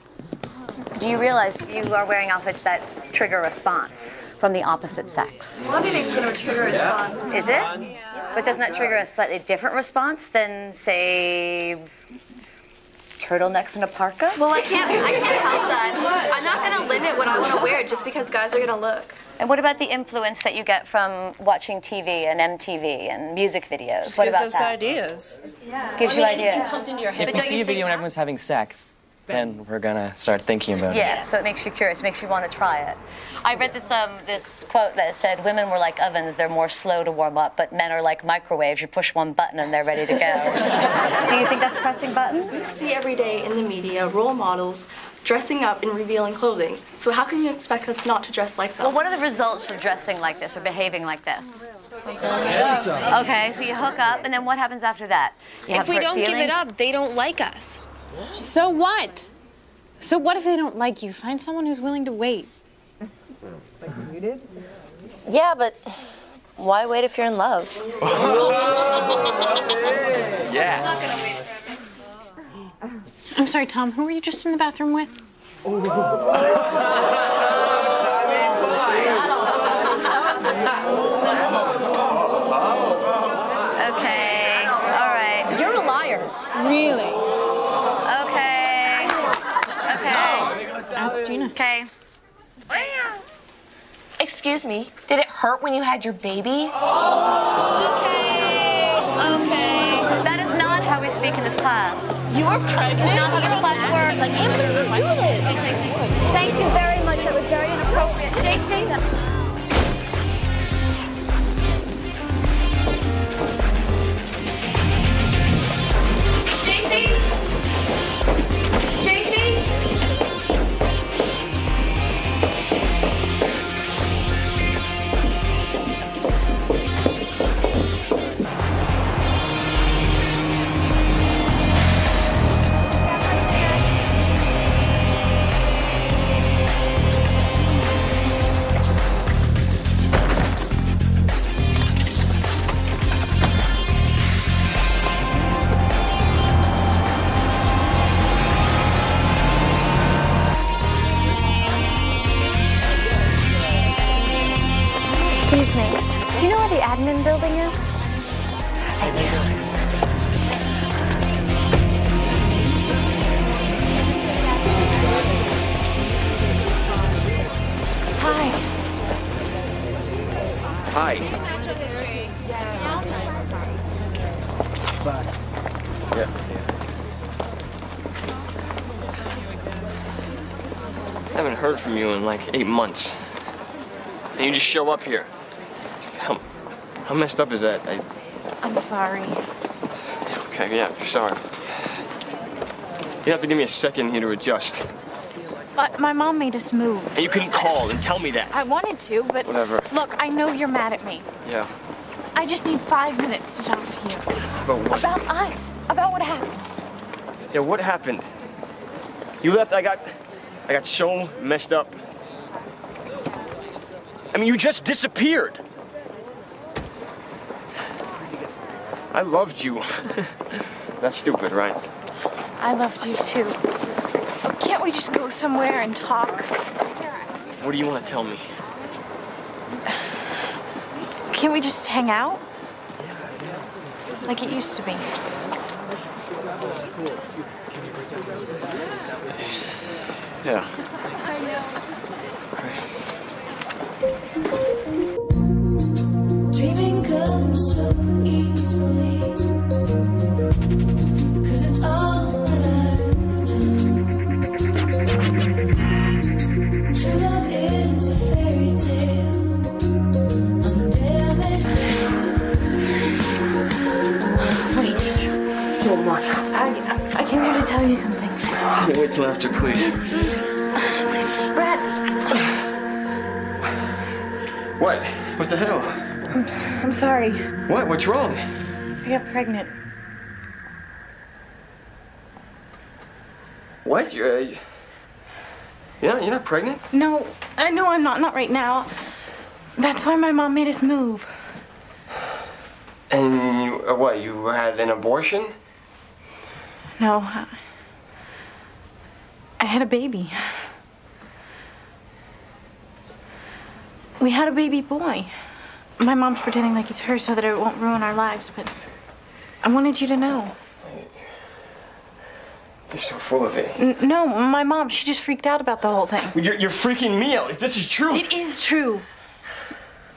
Do you realize you are wearing outfits that trigger response from the opposite sex? Well, anything's going to trigger a response. Is it? Yeah. But doesn't that trigger a slightly different response than, say, turtlenecks and a parka? Well, I can't help that. I'm not going to limit what I want to wear just because guys are going to look. And what about the influence that you get from watching TV and MTV and music videos? Just What gives about us that? ideas. Yeah. Gives you ideas. If we see a video and everyone's having sex, then we're gonna start thinking about it. Yeah, so it makes you curious, makes you want to try it. I read this quote that said, women were like ovens, they're more slow to warm up, but men are like microwaves, you push one button and they're ready to go. Do you think that's pressing buttons? We see every day in the media role models dressing up in revealing clothing. So how can you expect us not to dress like them? Well, what are the results of dressing like this or behaving like this? Okay, so you hook up, and then what happens after that? You have If we hurt don't give feelings? it up, they don't like us. So what? So what if they don't like you? Find someone who's willing to wait. Like you did? Yeah, but why wait if you're in love? Yeah. I'm sorry, Tom, who were you just in the bathroom with? Okay, all right. You're a liar. Really? Okay. Okay. Ask Gina. Okay. Excuse me, did it hurt when you had your baby? Okay. That is not how we speak in this class. You were pregnant? It's not how this class works. Like, how did you do this? Thank you very much. That was very inappropriate. Stacey. Excuse me. Do you know where the admin building is? I do. Hi. Hi. Yeah. I haven't heard from you in like 8 months. And you just show up here. How messed up is that? I'm sorry. Okay, yeah, you're sorry. You have to give me a second here to adjust. My mom made us move. And you couldn't call and tell me that. I wanted to, but Whatever. look, I know you're mad at me. Yeah. I just need 5 minutes to talk to you. About what? About us. About what happened. Yeah, what happened? You left, I got so messed up. I mean, you just disappeared. I loved you. That's stupid, right? I loved you too. Can't we just go somewhere and talk? What do you want to tell me? Can't we just hang out? Like it used to be. Yeah. Dreaming comes so easily, 'cause it's all that I've known. True love is a fairy tale. I'm damn it. Sweet. So much. I came here to tell you something. Wait till after, please. Brad. What? What the hell? I'm sorry. What? What's wrong? I got pregnant. What? You're not pregnant? No, I know I'm not. Not right now. That's why my mom made us move. And you, what? You had an abortion? No. I had a baby. We had a baby boy. My mom's pretending like it's hers so that it won't ruin our lives, but I wanted you to know. You're so full of it. No, my mom, she just freaked out about the whole thing. You're freaking me out. If this is true. It is true.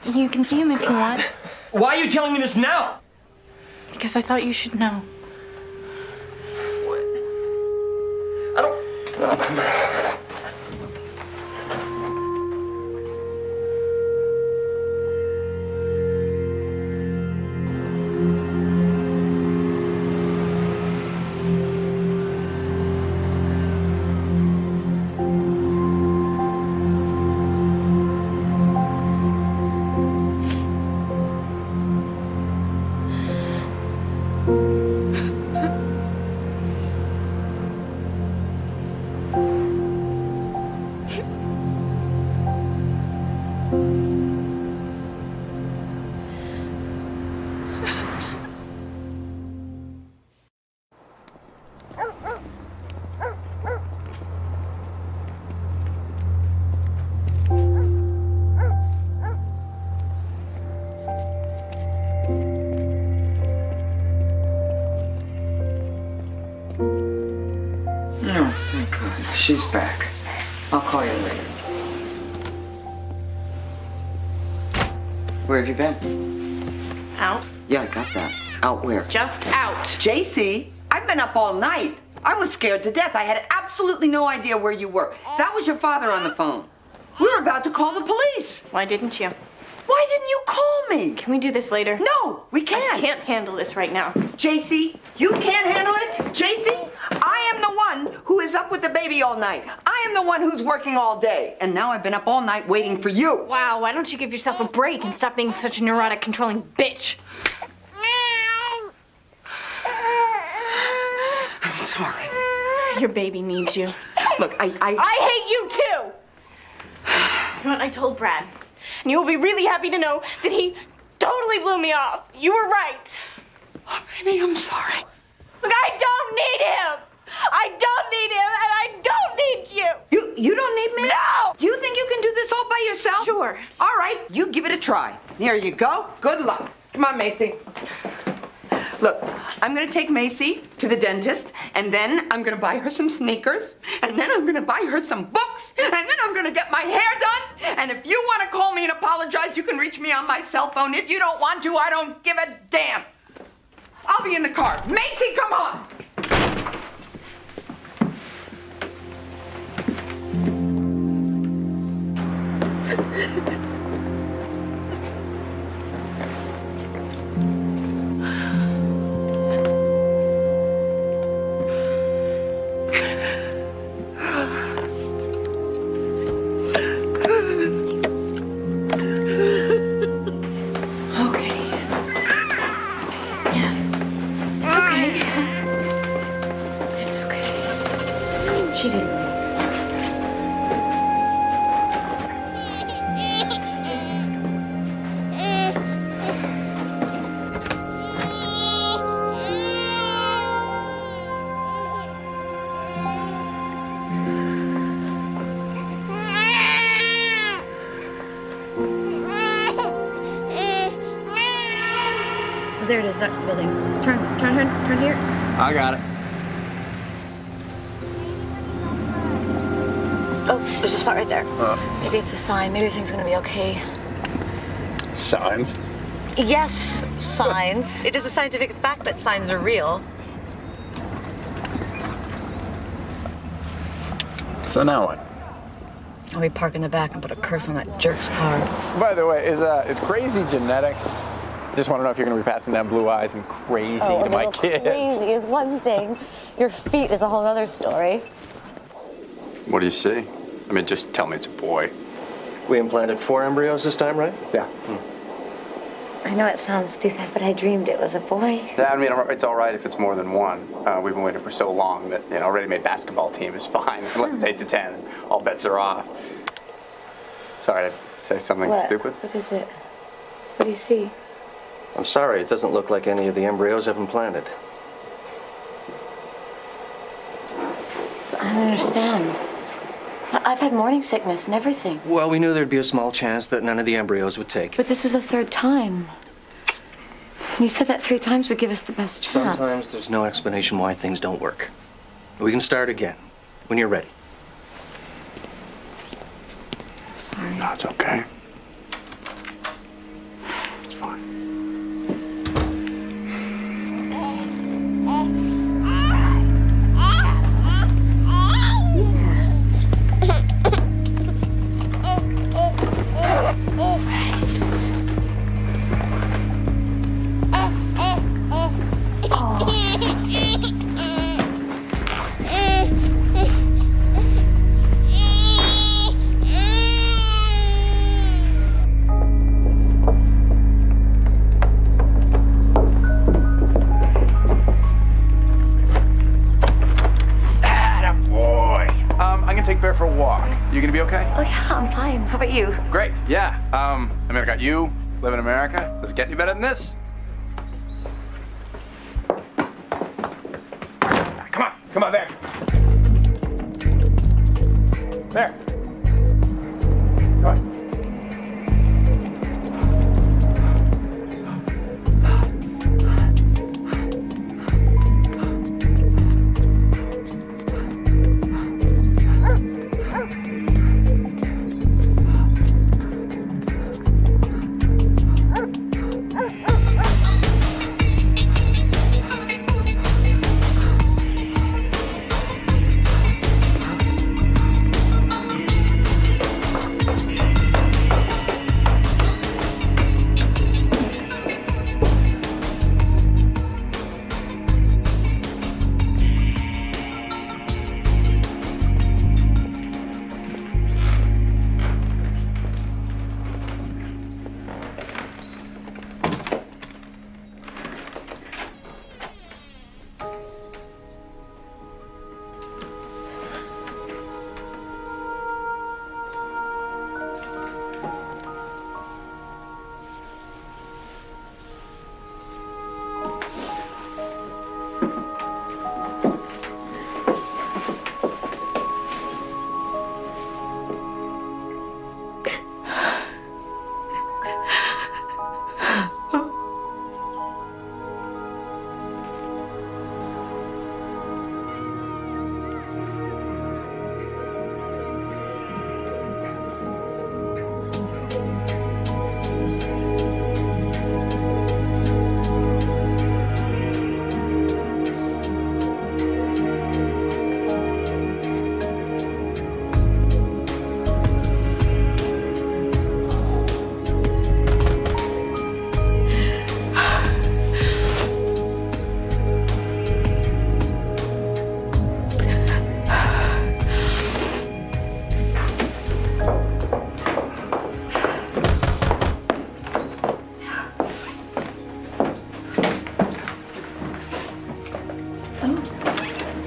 You can see him if you want. Why are you telling me this now? Because I thought you should know. I don't. She's back. I'll call you later. Where have you been? Out. Yeah, I got that. Out where? Just out. JC, I've been up all night. I was scared to death. I had absolutely no idea where you were. That was your father on the phone. We were about to call the police. Why didn't you? Why didn't you call me? Can we do this later? No, we can't. I can't handle this right now. JC, you can't handle it? JC, I am the one who is up with the baby all night. I am the one who's working all day. And now I've been up all night waiting for you. Wow, why don't you give yourself a break and stop being such a neurotic, controlling bitch? I'm sorry. Your baby needs you. Look, I hate you too! You know what? I told Brad. And you will be really happy to know that he totally blew me off. You were right. Oh, baby, I'm sorry. Look, I don't need him. I don't need him, and I don't need you. You don't need me? No! You think you can do this all by yourself? Sure. All right, you give it a try. Here you go. Good luck. Come on, Macy. Look, I'm gonna take Macy to the dentist, and then I'm gonna buy her some sneakers, and then I'm gonna buy her some books, and then I'm gonna get my hair done. And if you wanna call me and apologize, you can reach me on my cell phone. If you don't want to, I don't give a damn. I'll be in the car. Macy, come on. She didn't. There it is. That's the building. Turn here. I got it. Oh, there's a spot right there. Maybe it's a sign. Maybe everything's gonna be okay. Signs? Yes, signs. It is a scientific fact that signs are real. So now what? We park in the back and put a curse on that jerk's car. By the way, is crazy genetic? I just want to know if you're going to be passing down blue eyes and crazy to my kids. Crazy is one thing. Your feet is a whole other story. What do you see? I mean, just tell me it's a boy. We implanted 4 embryos this time, right? Yeah. I know it sounds stupid, but I dreamed it was a boy. Yeah, I mean, it's all right if it's more than one. We've been waiting for so long that, a ready-made basketball team is fine. Unless it's 8 to 10, all bets are off. Sorry, did I say something stupid? What is it? What do you see? I'm sorry, it doesn't look like any of the embryos have implanted. I don't understand. I've had morning sickness and everything. Well, we knew there'd be a small chance that none of the embryos would take. But this is the 3rd time. You said that 3 times would give us the best chance. Sometimes there's no explanation why things don't work. We can start again when you're ready. Sorry. No, it's okay. It's fine. You gonna be okay? Oh yeah, I'm fine. How about you? Great, yeah. I got you, live in America. Does it get any better than this? Come on, there. There. Come on.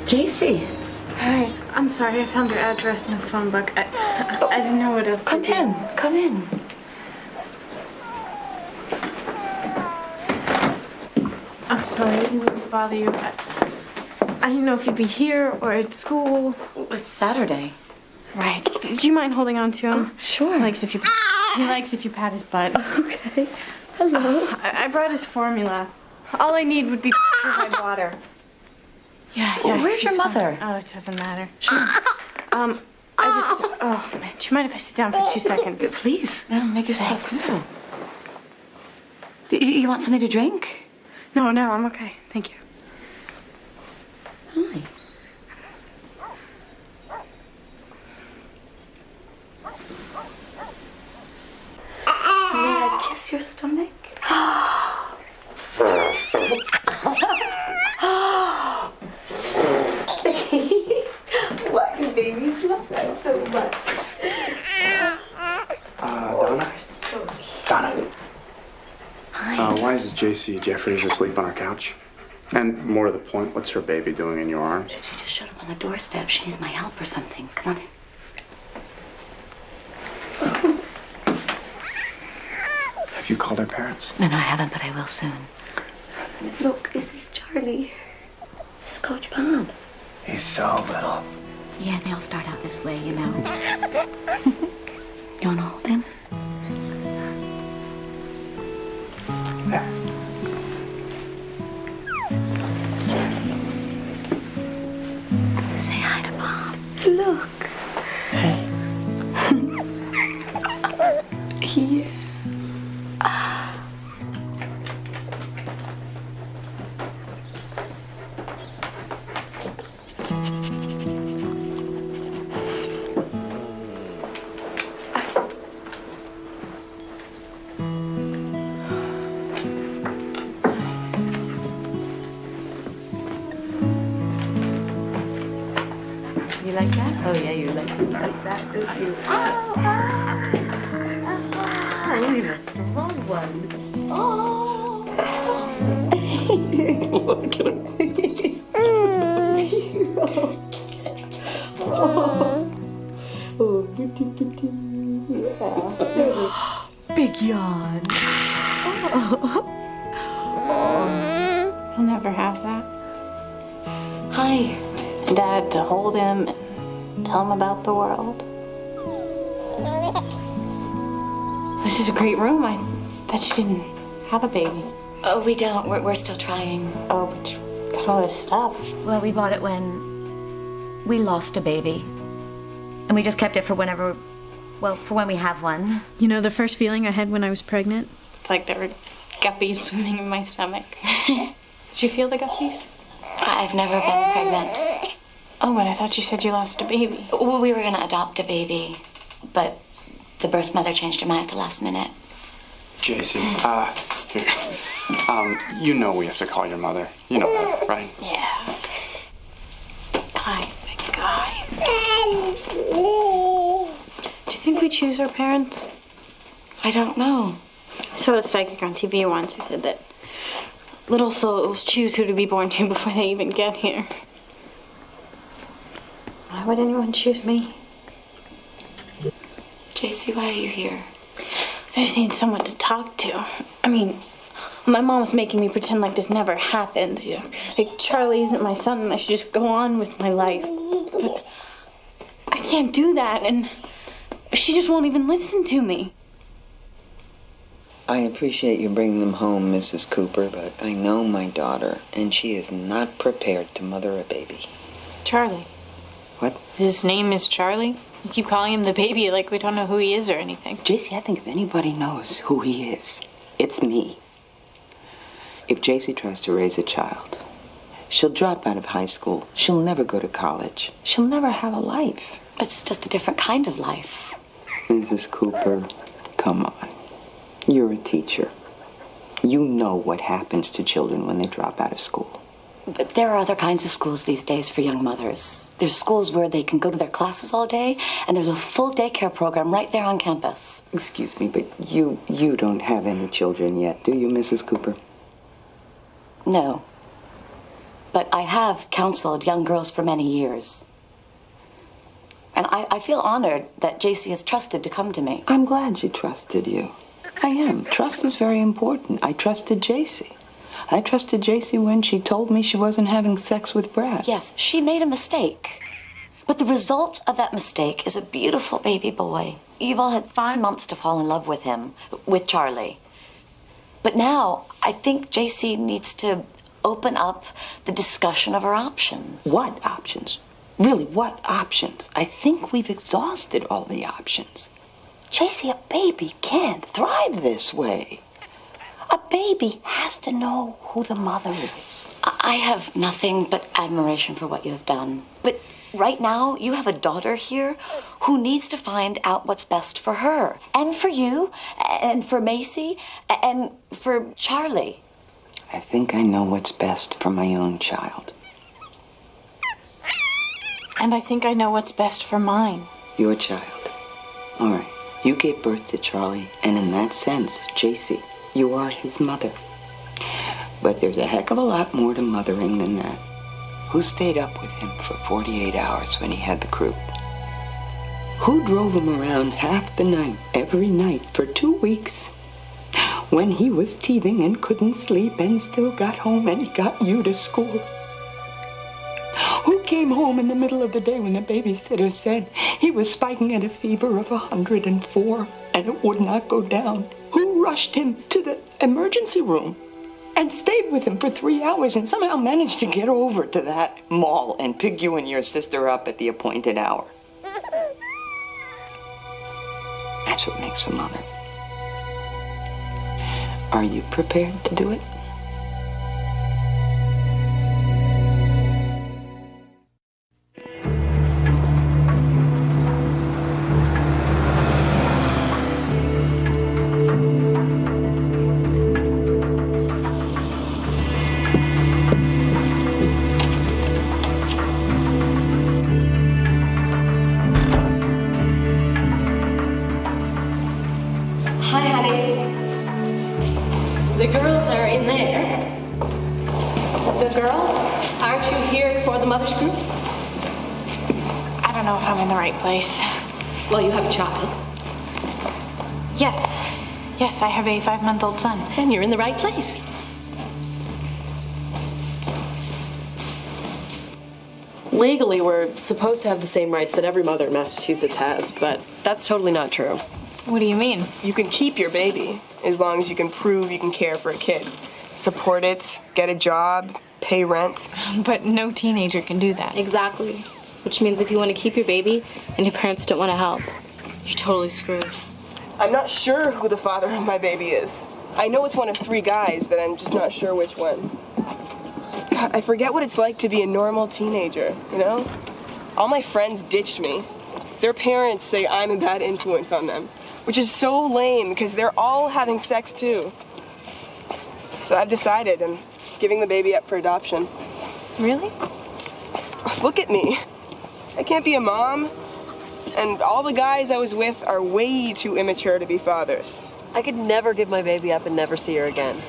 JC. Hi. I'm sorry. I found your address in the phone book. I didn't know what else to do. Come in. I'm sorry. I didn't mean to bother you. I didn't know if you'd be here or at school. It's Saturday. Right. Do you mind holding on to him? Sure. He likes if you pat his butt. Okay. Hello. I brought his formula. All I need would be purified water. Yeah. Where's your she's mother? fine. Oh, it doesn't matter. Oh, man. Do you mind if I sit down for 2 seconds? Please, make yourself comfortable. You want something to drink? No, I'm okay. Thank you. Hi. May I kiss your stomach? Why do babies love that so much? Donna? Donna. Hi. Why is JC Jeffries asleep on our couch? And more to the point, what's her baby doing in your arms? She just showed up on the doorstep. She needs my help or something. Come on in. Have you called her parents? No, I haven't, but I will soon. Look, this is Charlie. This is Coach Bob. He's so little. Yeah, they all start out this way, you know. You want to hold him? Yeah. Say hi to Bob. Look. Hey. Yeah. You like that? Oh yeah, you like that, don't you? You're a strong one. Oh. Look at him. Yeah. Big yawn. I'll never have that. Hi. Dad to hold him and tell him about the world. This is a great room. I thought you didn't have a baby. Oh, we don't. We're still trying. Oh, but you got all this stuff. Well, we bought it when we lost a baby. And we just kept it for whenever, well, for when we have one. You know the first feeling I had when I was pregnant? It's like there were guppies swimming in my stomach. Did you feel the guppies? I've never been pregnant. Oh, but I thought you said you lost a baby. Well, we were going to adopt a baby, but the birth mother changed her mind at the last minute. JC, here. You know we have to call your mother. You know that, right? Yeah. Hi, big guy. Do you think we choose our parents? I don't know. I saw a psychic on TV once who said that little souls choose who to be born to before they even get here. Why would anyone choose me? JC, why are you here? I just need someone to talk to. I mean, my mom's making me pretend like this never happened. You know, like Charlie isn't my son and I should just go on with my life. But I can't do that, and she just won't even listen to me. I appreciate you bringing them home, Mrs. Cooper, but I know my daughter, and she is not prepared to mother a baby. Charlie. What? His name is Charlie? You keep calling him the baby like we don't know who he is or anything. JC, I think if anybody knows who he is, it's me. If JC tries to raise a child, she'll drop out of high school. She'll never go to college. She'll never have a life. It's just a different kind of life. Mrs. Cooper, come on. You're a teacher. You know what happens to children when they drop out of school. But there are other kinds of schools these days for young mothers. There's schools where they can go to their classes all day, and there's a full daycare program right there on campus. Excuse me, but you don't have any children yet, do you, Mrs. Cooper? No. But I have counseled young girls for many years. And I feel honored that JC has trusted to come to me. I'm glad she trusted you. I am. Trust is very important. I trusted JC. I trusted JC when she told me she wasn't having sex with Brad. Yes, she made a mistake. But the result of that mistake is a beautiful baby boy. You've all had 5 months to fall in love with him, with Charlie. But now, I think JC needs to open up the discussion of our options. What options? Really, what options? I think we've exhausted all the options. JC, a baby can't thrive this way. A baby has to know who the mother is. I have nothing but admiration for what you have done. But right now, you have a daughter here who needs to find out what's best for her. And for you, and for Macy, and for Charlie. I think I know what's best for my own child. And I think I know what's best for mine. Your child. All right. You gave birth to Charlie, and in that sense, JC, you are his mother. But there's a heck of a lot more to mothering than that. Who stayed up with him for 48 hours when he had the croup? Who drove him around half the night, every night, for 2 weeks? When he was teething and couldn't sleep and still got home and he got you to school? Who came home in the middle of the day when the babysitter said he was spiking at a fever of 104 and it would not go down? Who rushed him to the emergency room and stayed with him for 3 hours and somehow managed to get over to that mall and pick you and your sister up at the appointed hour? That's what makes a mother. Are you prepared to do it? Hi, honey. The girls are in there. The girls? Aren't you here for the mother's group? I don't know if I'm in the right place. Well, you have a child. Yes. Yes, I have a 5-month-old son. Then you're in the right place. Legally, we're supposed to have the same rights that every mother in Massachusetts has, but that's totally not true. What do you mean? You can keep your baby as long as you can prove you can care for a kid. Support it, get a job, pay rent. But no teenager can do that. Exactly. Which means if you want to keep your baby and your parents don't want to help, you're totally screwed. I'm not sure who the father of my baby is. I know it's one of 3 guys, but I'm just not sure which one. God, I forget what it's like to be a normal teenager, you know? All my friends ditched me. Their parents say I'm a bad influence on them, which is so lame because they're all having sex too. So I've decided I'm giving the baby up for adoption. Really? Look at me. I can't be a mom. And all the guys I was with are way too immature to be fathers. I could never give my baby up and never see her again.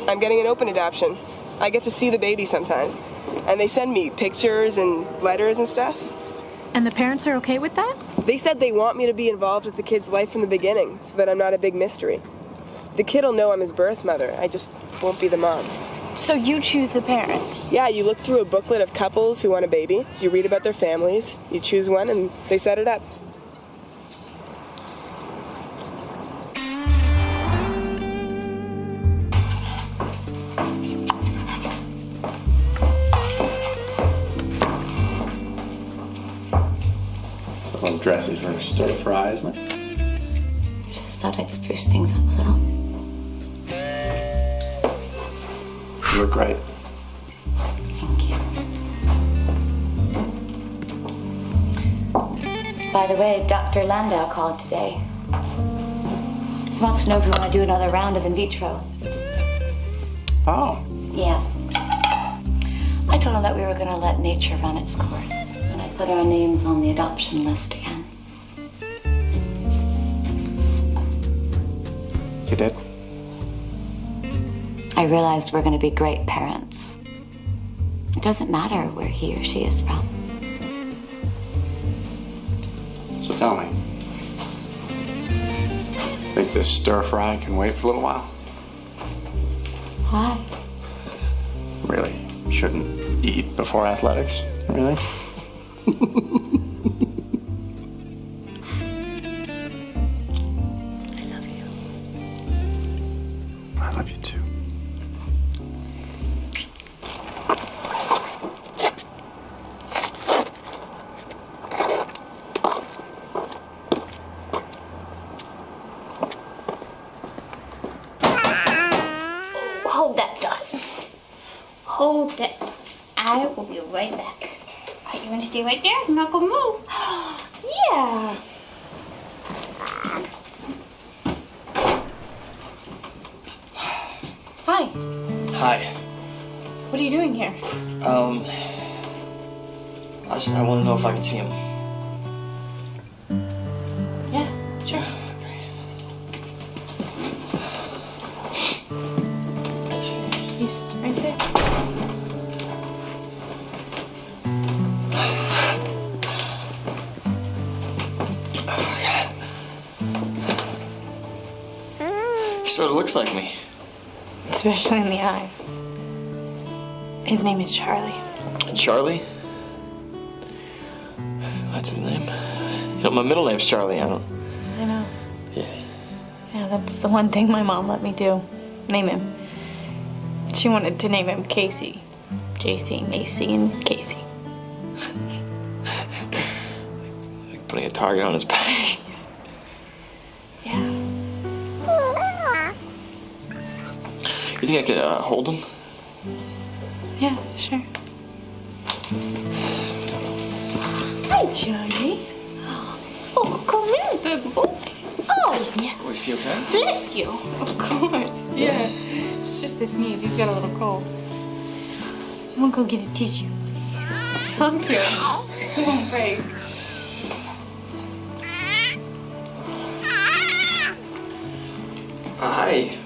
I'm getting an open adoption. I get to see the baby sometimes. And they send me pictures and letters and stuff. And the parents are okay with that? They said they want me to be involved with the kid's life from the beginning so that I'm not a big mystery. The kid will know I'm his birth mother. I just won't be the mom. So you choose the parents? Yeah, you look through a booklet of couples who want a baby. You read about their families. You choose one and they set it up. It's a little dressy for a stir fry, isn't it? Just thought I'd spruce things up a little. You look great. Thank you. By the way, Dr. Landau called today. He wants to know if we want to do another round of in vitro. Oh. Yeah. I told him that we were going to let nature run its course. And I put our names on the adoption list again. You did? I realized we're going to be great parents. It doesn't matter where he or she is from. So tell me. Think this stir fry can wait for a little while? Why? Really? Shouldn't eat before athletics? Really? I love you too. Hold that thought. Hold that. I will be right back. Are you gonna stay right there? I'm not gonna move. Yeah. Hi. Hi. What are you doing here? I want to know if I can see him. Yeah, sure. He's right there. He sort of looks like me. Especially in the eyes. His name is Charlie. Charlie? That's his name. You know, my middle name's Charlie. I don't. I know. Yeah. Yeah, that's the one thing my mom let me do. Name him. She wanted to name him Casey. JC, Macy, and Casey. Like putting a target on his back. Yeah. You think I could hold him? Yeah, sure. Hi, Charlie. Oh, come here, big boy. Oh, yeah. Was he okay? Bless you. Of course. Yeah. It's just his sneeze. He's got a little cold. I'm gonna go get a tissue. Talk to him. Come on, break. Hi,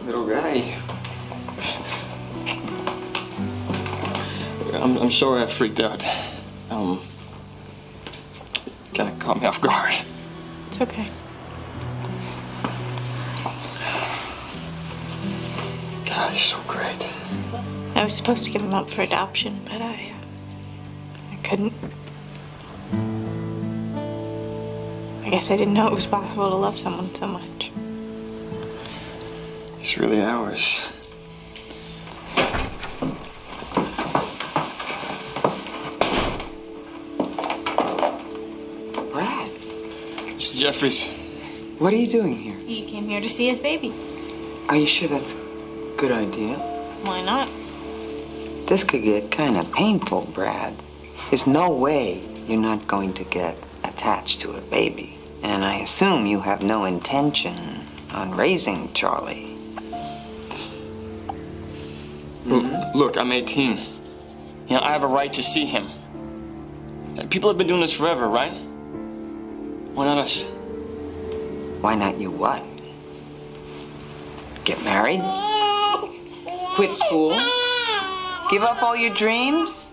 little guy. I'm sorry I freaked out. Kind of caught me off guard. It's okay. God, you're so great. I was supposed to give him up for adoption, but I couldn't. I guess I didn't know it was possible to love someone so much. He's really ours. Brad, Mr. Jeffries. what are you doing here? He came here to see his baby. Are you sure that's a good idea? Why not? This could get kind of painful, Brad. There's no way you're not going to get attached to a baby. And I assume you have no intention on raising Charlie. Look, I'm 18. You know, I have a right to see him. People have been doing this forever, right? Why not us? Why not you what? Get married? Quit school? Give up all your dreams?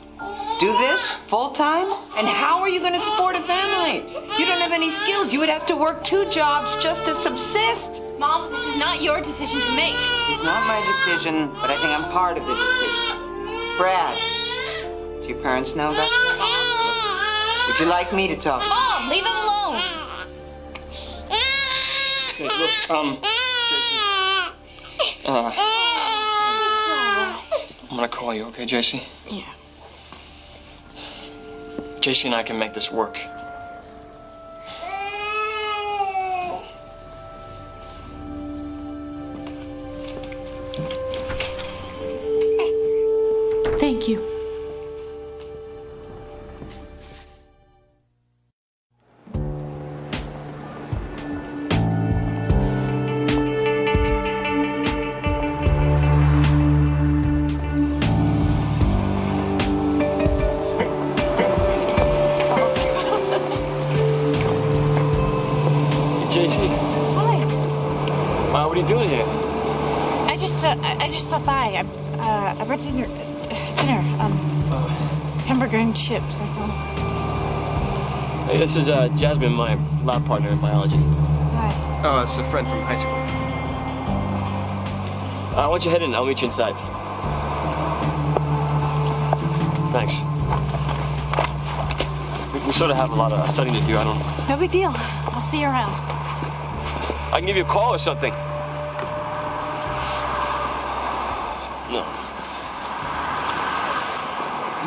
Do this full time? And how are you going to support a family? You don't have any skills. You would have to work 2 jobs just to subsist. Mom, this is not your decision to make. It's not my decision, but I think I'm part of the decision. Brad, do your parents know about this? Would you like me to talk? Mom, leave him alone. Hey, look, JC. I'm gonna call you, okay, JC? Yeah. JC and I can make this work. Thank you. JC. Hi. What are you doing here? I just stopped by. I brought dinner. Hamburger and chips. That's all. Hey, this is Jasmine, my lab partner in biology. Hi. Oh, it's a friend from high school. Why don't you head in? I'll meet you inside. Thanks. We sort of have a lot of studying to do. I don't know. No big deal. I'll see you around. I can give you a call or something.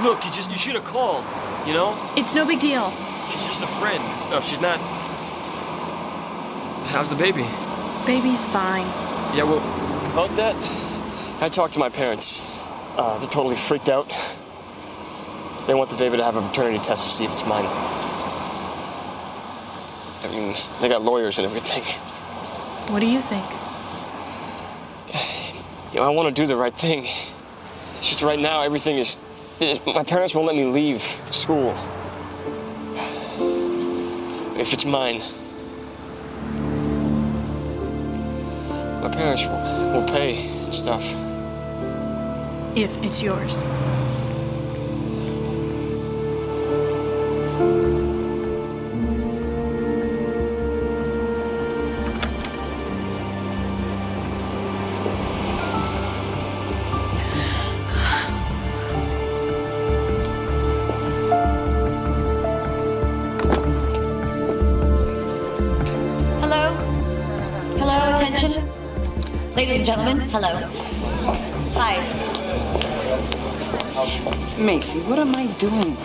Look, you should have called, you know? It's no big deal. She's just a friend and stuff. She's not... How's the baby? Baby's fine. Yeah, well, about that, I talked to my parents. They're totally freaked out. They want the baby to have a paternity test to see if it's mine. I mean, they got lawyers and everything. What do you think? You know, I want to do the right thing. It's just right now, everything is... My parents won't let me leave school. If it's mine, my parents will pay and stuff. If it's yours. Ladies and gentlemen, hello. Hi. Macy, what am I doing?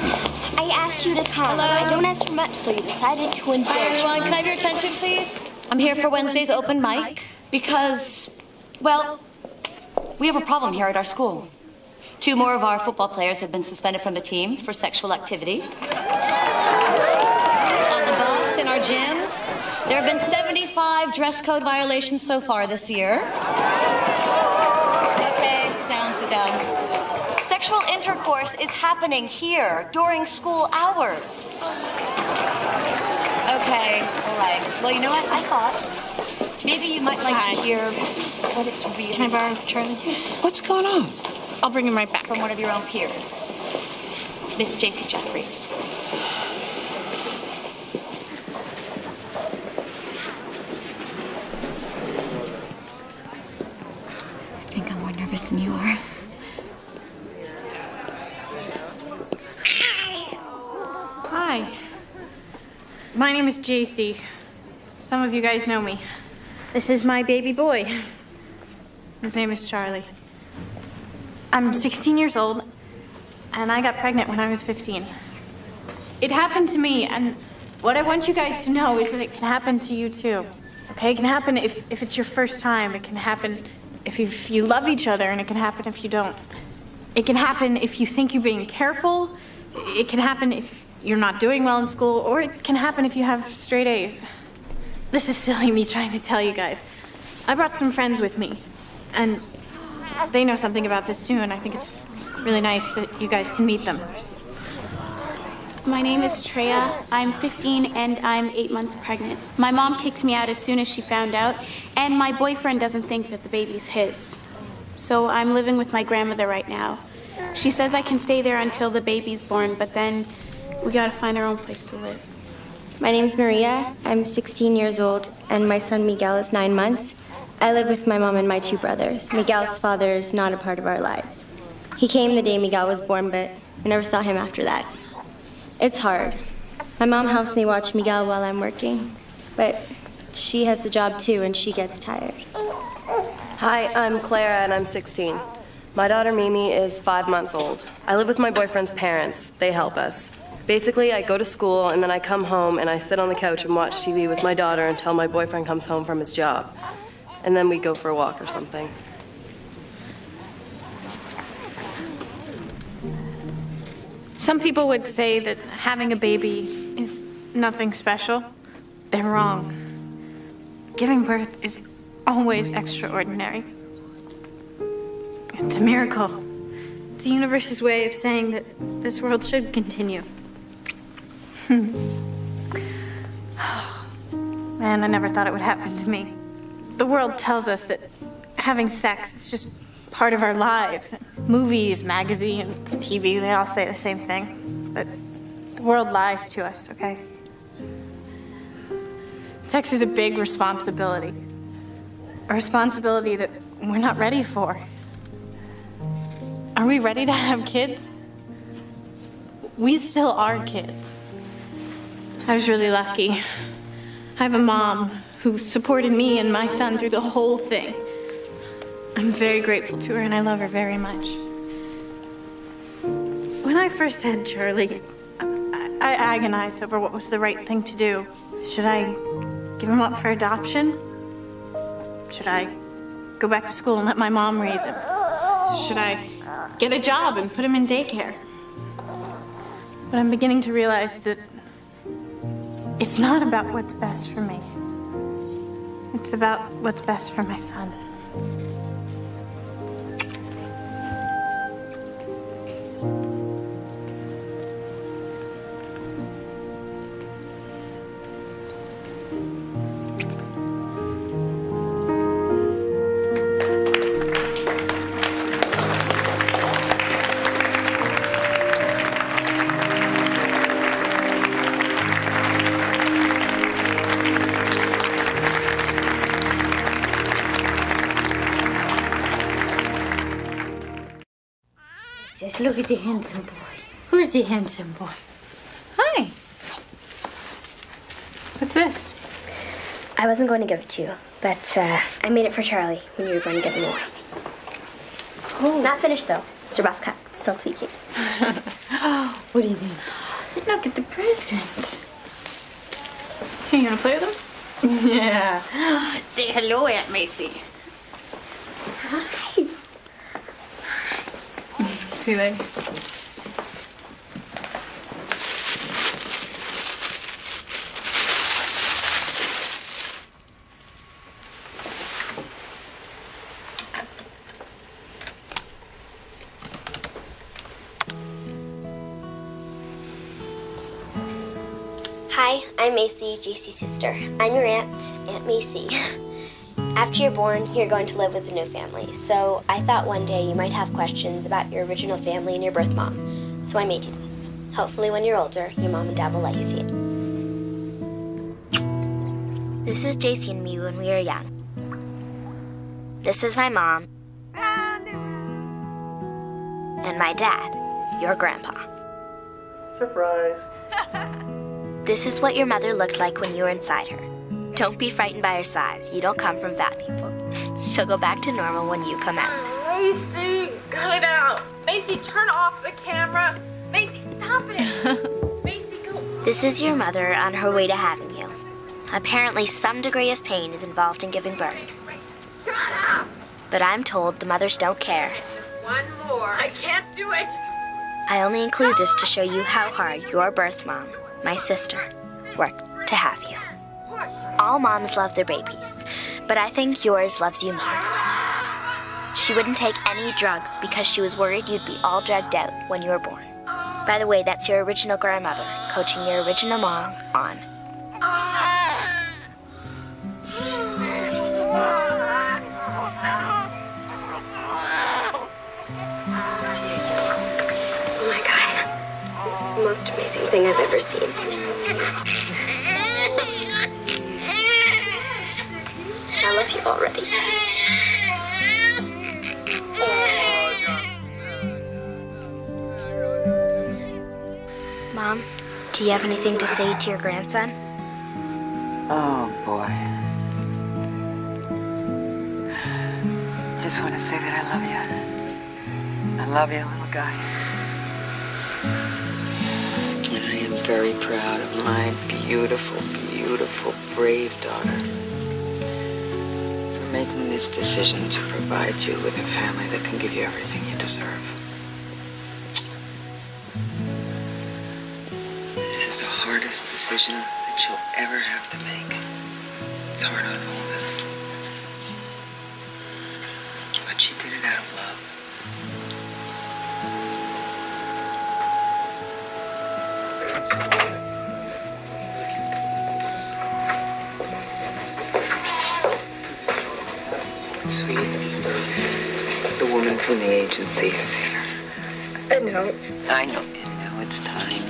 I asked you to come. Hello? I don't ask for much, so you decided to indulge. Hi, everyone. Can I have your attention, please? I'm here for Wednesday's open mic because, well, we have a problem here at our school. 2 more of our football players have been suspended from the team for sexual activity. On the bus, in our gyms, there have been 75 dress code violations so far this year. Okay, sit down, sit down. Sexual intercourse is happening here during school hours. Okay, all right. Well, you know what? I thought maybe you might like to hear what it's really... Can I borrow Charlie? What's going on? I'll bring him right back. From one of your own peers, Miss J.C. Jeffries. I think I'm more nervous than you are. Hi. My name is JC. Some of you guys know me. This is my baby boy. His name is Charlie. I'm 16 years old, and I got pregnant when I was 15. It happened to me, and what I want you guys to know is that it can happen to you too. Okay? It can happen if it's your first time. It can happen if you love each other, and it can happen if you don't. It can happen if you think you're being careful. It can happen if you're not doing well in school, or it can happen if you have straight A's. This is silly me trying to tell you guys. I brought some friends with me, and they know something about this too, and I think it's really nice that you guys can meet them. My name is Treya. I'm 15 and I'm 8 months pregnant. My mom kicked me out as soon as she found out, and my boyfriend doesn't think that the baby's his. So I'm living with my grandmother right now. She says I can stay there until the baby's born, but then we gotta find our own place to live. My name's Maria. I'm 16 years old, and my son Miguel is 9 months. I live with my mom and my 2 brothers. Miguel's father is not a part of our lives. He came the day Miguel was born, but we never saw him after that. It's hard. My mom helps me watch Miguel while I'm working, but she has the job too, and she gets tired. Hi, I'm Clara, and I'm 16. My daughter Mimi is 5 months old. I live with my boyfriend's parents. They help us. Basically, I go to school, and then I come home, and I sit on the couch and watch TV with my daughter until my boyfriend comes home from his job. And then we go for a walk or something. Some people would say that having a baby is nothing special. They're wrong. Giving birth is always extraordinary. It's a miracle. It's the universe's way of saying that this world should continue. Man, I never thought it would happen to me. The world tells us that having sex is just part of our lives. Movies, magazines, TV, they all say the same thing. But the world lies to us, okay? Sex is a big responsibility. A responsibility that we're not ready for. Are we ready to have kids? We still are kids. I was really lucky. I have a mom who supported me and my son through the whole thing. I'm very grateful to her, and I love her very much. When I I first had Charlie, I agonized over what was the right thing to do. Should I give him up for adoption? Should I go back to school and let my mom raise him? Should I get a job and put him in daycare? But I'm beginning to realize that it's not about what's best for me. It's about what's best for my son. Says, look at the handsome boy. Who's the handsome boy? Hi. What's this? I wasn't going to give it to you, but I made it for Charlie when you were going to give him away. It's not finished, though. It's a rough cut. Still tweaking. What do you mean? Look at the present. Hey, you gonna play with him? Yeah. Say hello, Aunt Macy. Hi. See you later. Hi, I'm Macy, JC's sister. I'm your aunt, Aunt Macy. After you're born, you're going to live with a new family. So I thought one day you might have questions about your original family and your birth mom. So I made you this. Hopefully when you're older, your mom and dad will let you see it. This is JC and me when we were young. This is my mom. And my dad, your grandpa. Surprise. This is what your mother looked like when you were inside her. Don't be frightened by her size. You don't come from fat people. She'll go back to normal when you come out. Macy, cut it out. Macy, turn off the camera. Macy, stop it. Macy, go. This is your mother on her way to having you. Apparently, some degree of pain is involved in giving birth. Shut up. But I'm told the mothers don't care. One more. I can't do it. I only include this to show you how hard your birth mom, my sister, worked to have you. All moms love their babies, but I think yours loves you more. She wouldn't take any drugs because she was worried you'd be all drugged out when you were born. By the way, that's your original grandmother coaching your original mom on. Oh my God, this is the most amazing thing I've ever seen. I love you already. Mom, do you have anything to say to your grandson? Oh, boy. Just want to say that I love you. I love you, little guy. And I am very proud of my beautiful, beautiful, brave daughter for making this decision to provide you with a family that can give you everything you deserve. This is the hardest decision that you'll ever have to make. It's hard on all of us. But she did it out of love. Sweetie, the woman from the agency is here. I know. I know. And now it's time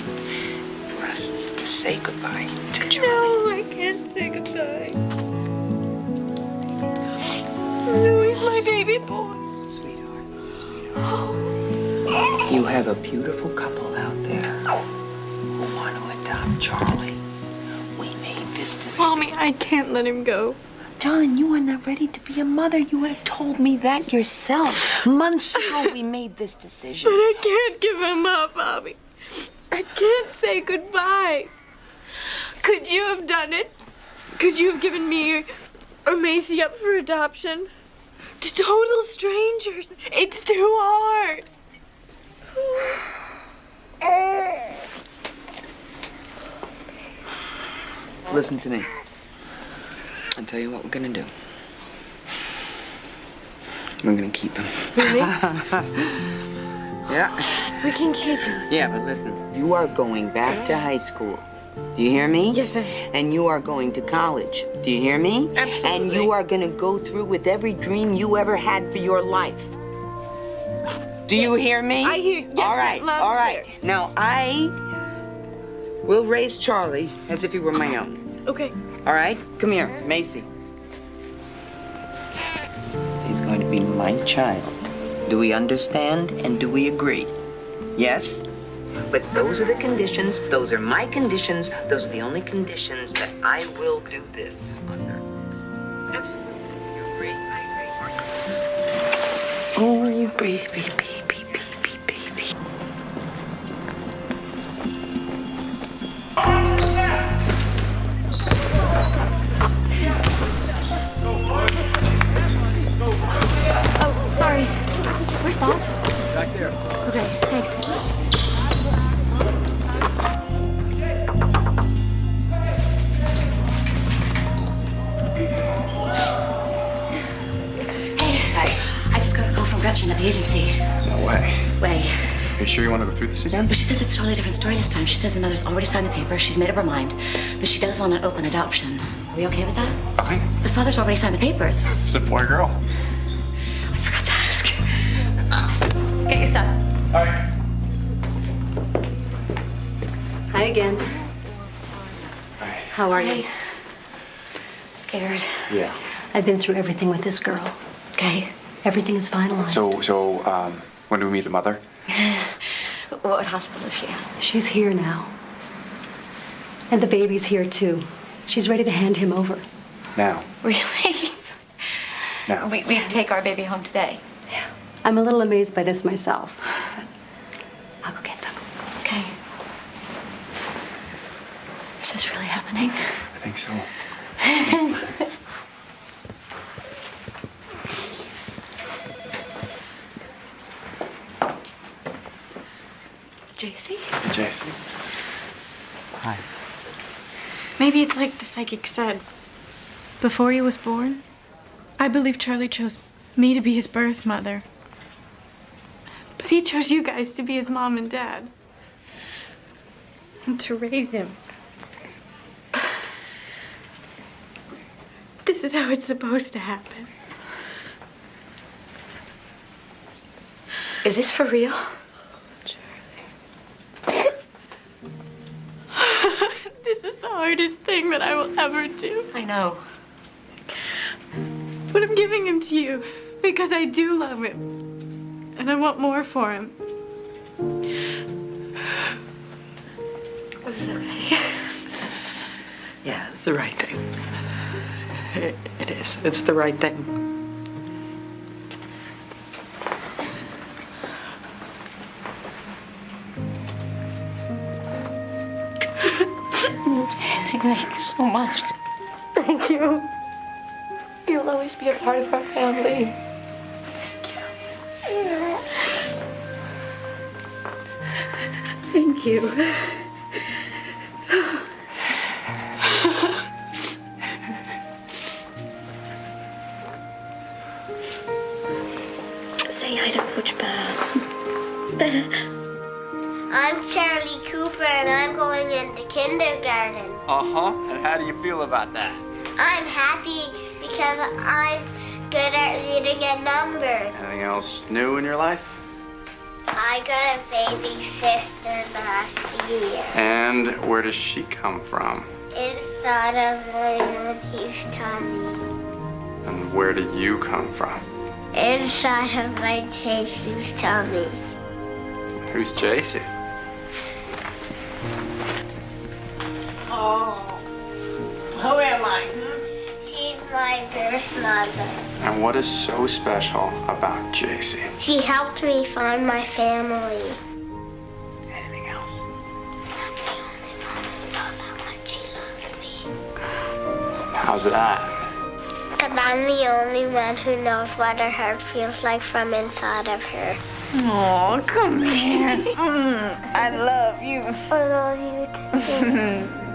for us to say goodbye to Charlie. No, I can't say goodbye. No, he's my baby boy. Sweetheart. You have a beautiful couple out there who want to adopt Charlie. We made this decision. Mommy, I can't let him go. Darling, you are not ready to be a mother. You would have told me that yourself. Months ago, we made this decision. But I can't give him up, Bobby. I can't say goodbye. Could you have done it? Could you have given me or Macy up for adoption? To total strangers. It's too hard. Listen to me. I'll tell you what we're gonna do. We're gonna keep him. Really? Yeah. We can keep him. Yeah, but listen. You are going back to high school. Do you hear me? Yes, ma'am. And you are going to college. Do you hear me? Absolutely. And you are gonna go through with every dream you ever had for your life. Do you hear me? I hear. Yes, all right. loud All and right. clear. Now I will raise Charlie as if he were my own. Okay. All right? Come here, Macy. He's going to be my child. Do we understand and do we agree? Yes? But those are the conditions. Those are my conditions. Those are the only conditions that I will do this under. Absolutely. You agree? I agree. Oh, baby, baby, baby, baby. Oh, sorry. Where's Bob? Back there. Okay, thanks. I just got a call from Gretchen at the agency. No way. Wait. Are you sure you want to go through this again? But she says it's a totally different story this time. She says the mother's already signed the paper. She's made up her mind. But she does want an open adoption. Are we okay with that? Fine. The father's already signed the papers. Is it boy or girl? I forgot to ask. Get your stuff. All right. Hi again. Hi. How are you? Scared. Yeah. I've been through everything with this girl. Okay. Everything is finalized. So, when do we meet the mother? What hospital is she? She's here now. And the baby's here too. She's ready to hand him over. Now. Really? Now. We take our baby home today. I'm a little amazed by this myself. I'll go get them. Okay. Is this really happening? I think so. JC? JC. Hi. Maybe it's like the psychic said. Before he was born, I believe Charlie chose me to be his birth mother. But he chose you guys to be his mom and dad. And to raise him. This is how it's supposed to happen. Is this for real? This is the hardest thing that I will ever do. I know. But I'm giving him to you because I do love him. And I want more for him. This is okay. Yeah, it's the right thing. It is. It's the right thing. Jesse, thank you so much. Thank you. You'll always be a part of our family. Thank you. Say hi to Coach Bob. I'm Charlie Cooper and I'm going into kindergarten. Uh-huh. And how do you feel about that? I'm happy because I'm good at reading and numbers. Anything else new in your life? I got a baby sister last year. And where does she come from? Inside of my mommy's tummy. And where do you come from? Inside of my Jason's tummy. Who's JC? Oh. Who am I? She's my first mother. And what is so special about JC? She helped me find my family. Anything else? I'm the only one who knows how much she loves me. How's that? Because I'm the only one who knows what her heart feels like from inside of her. Oh, come here. I love you. I love you too.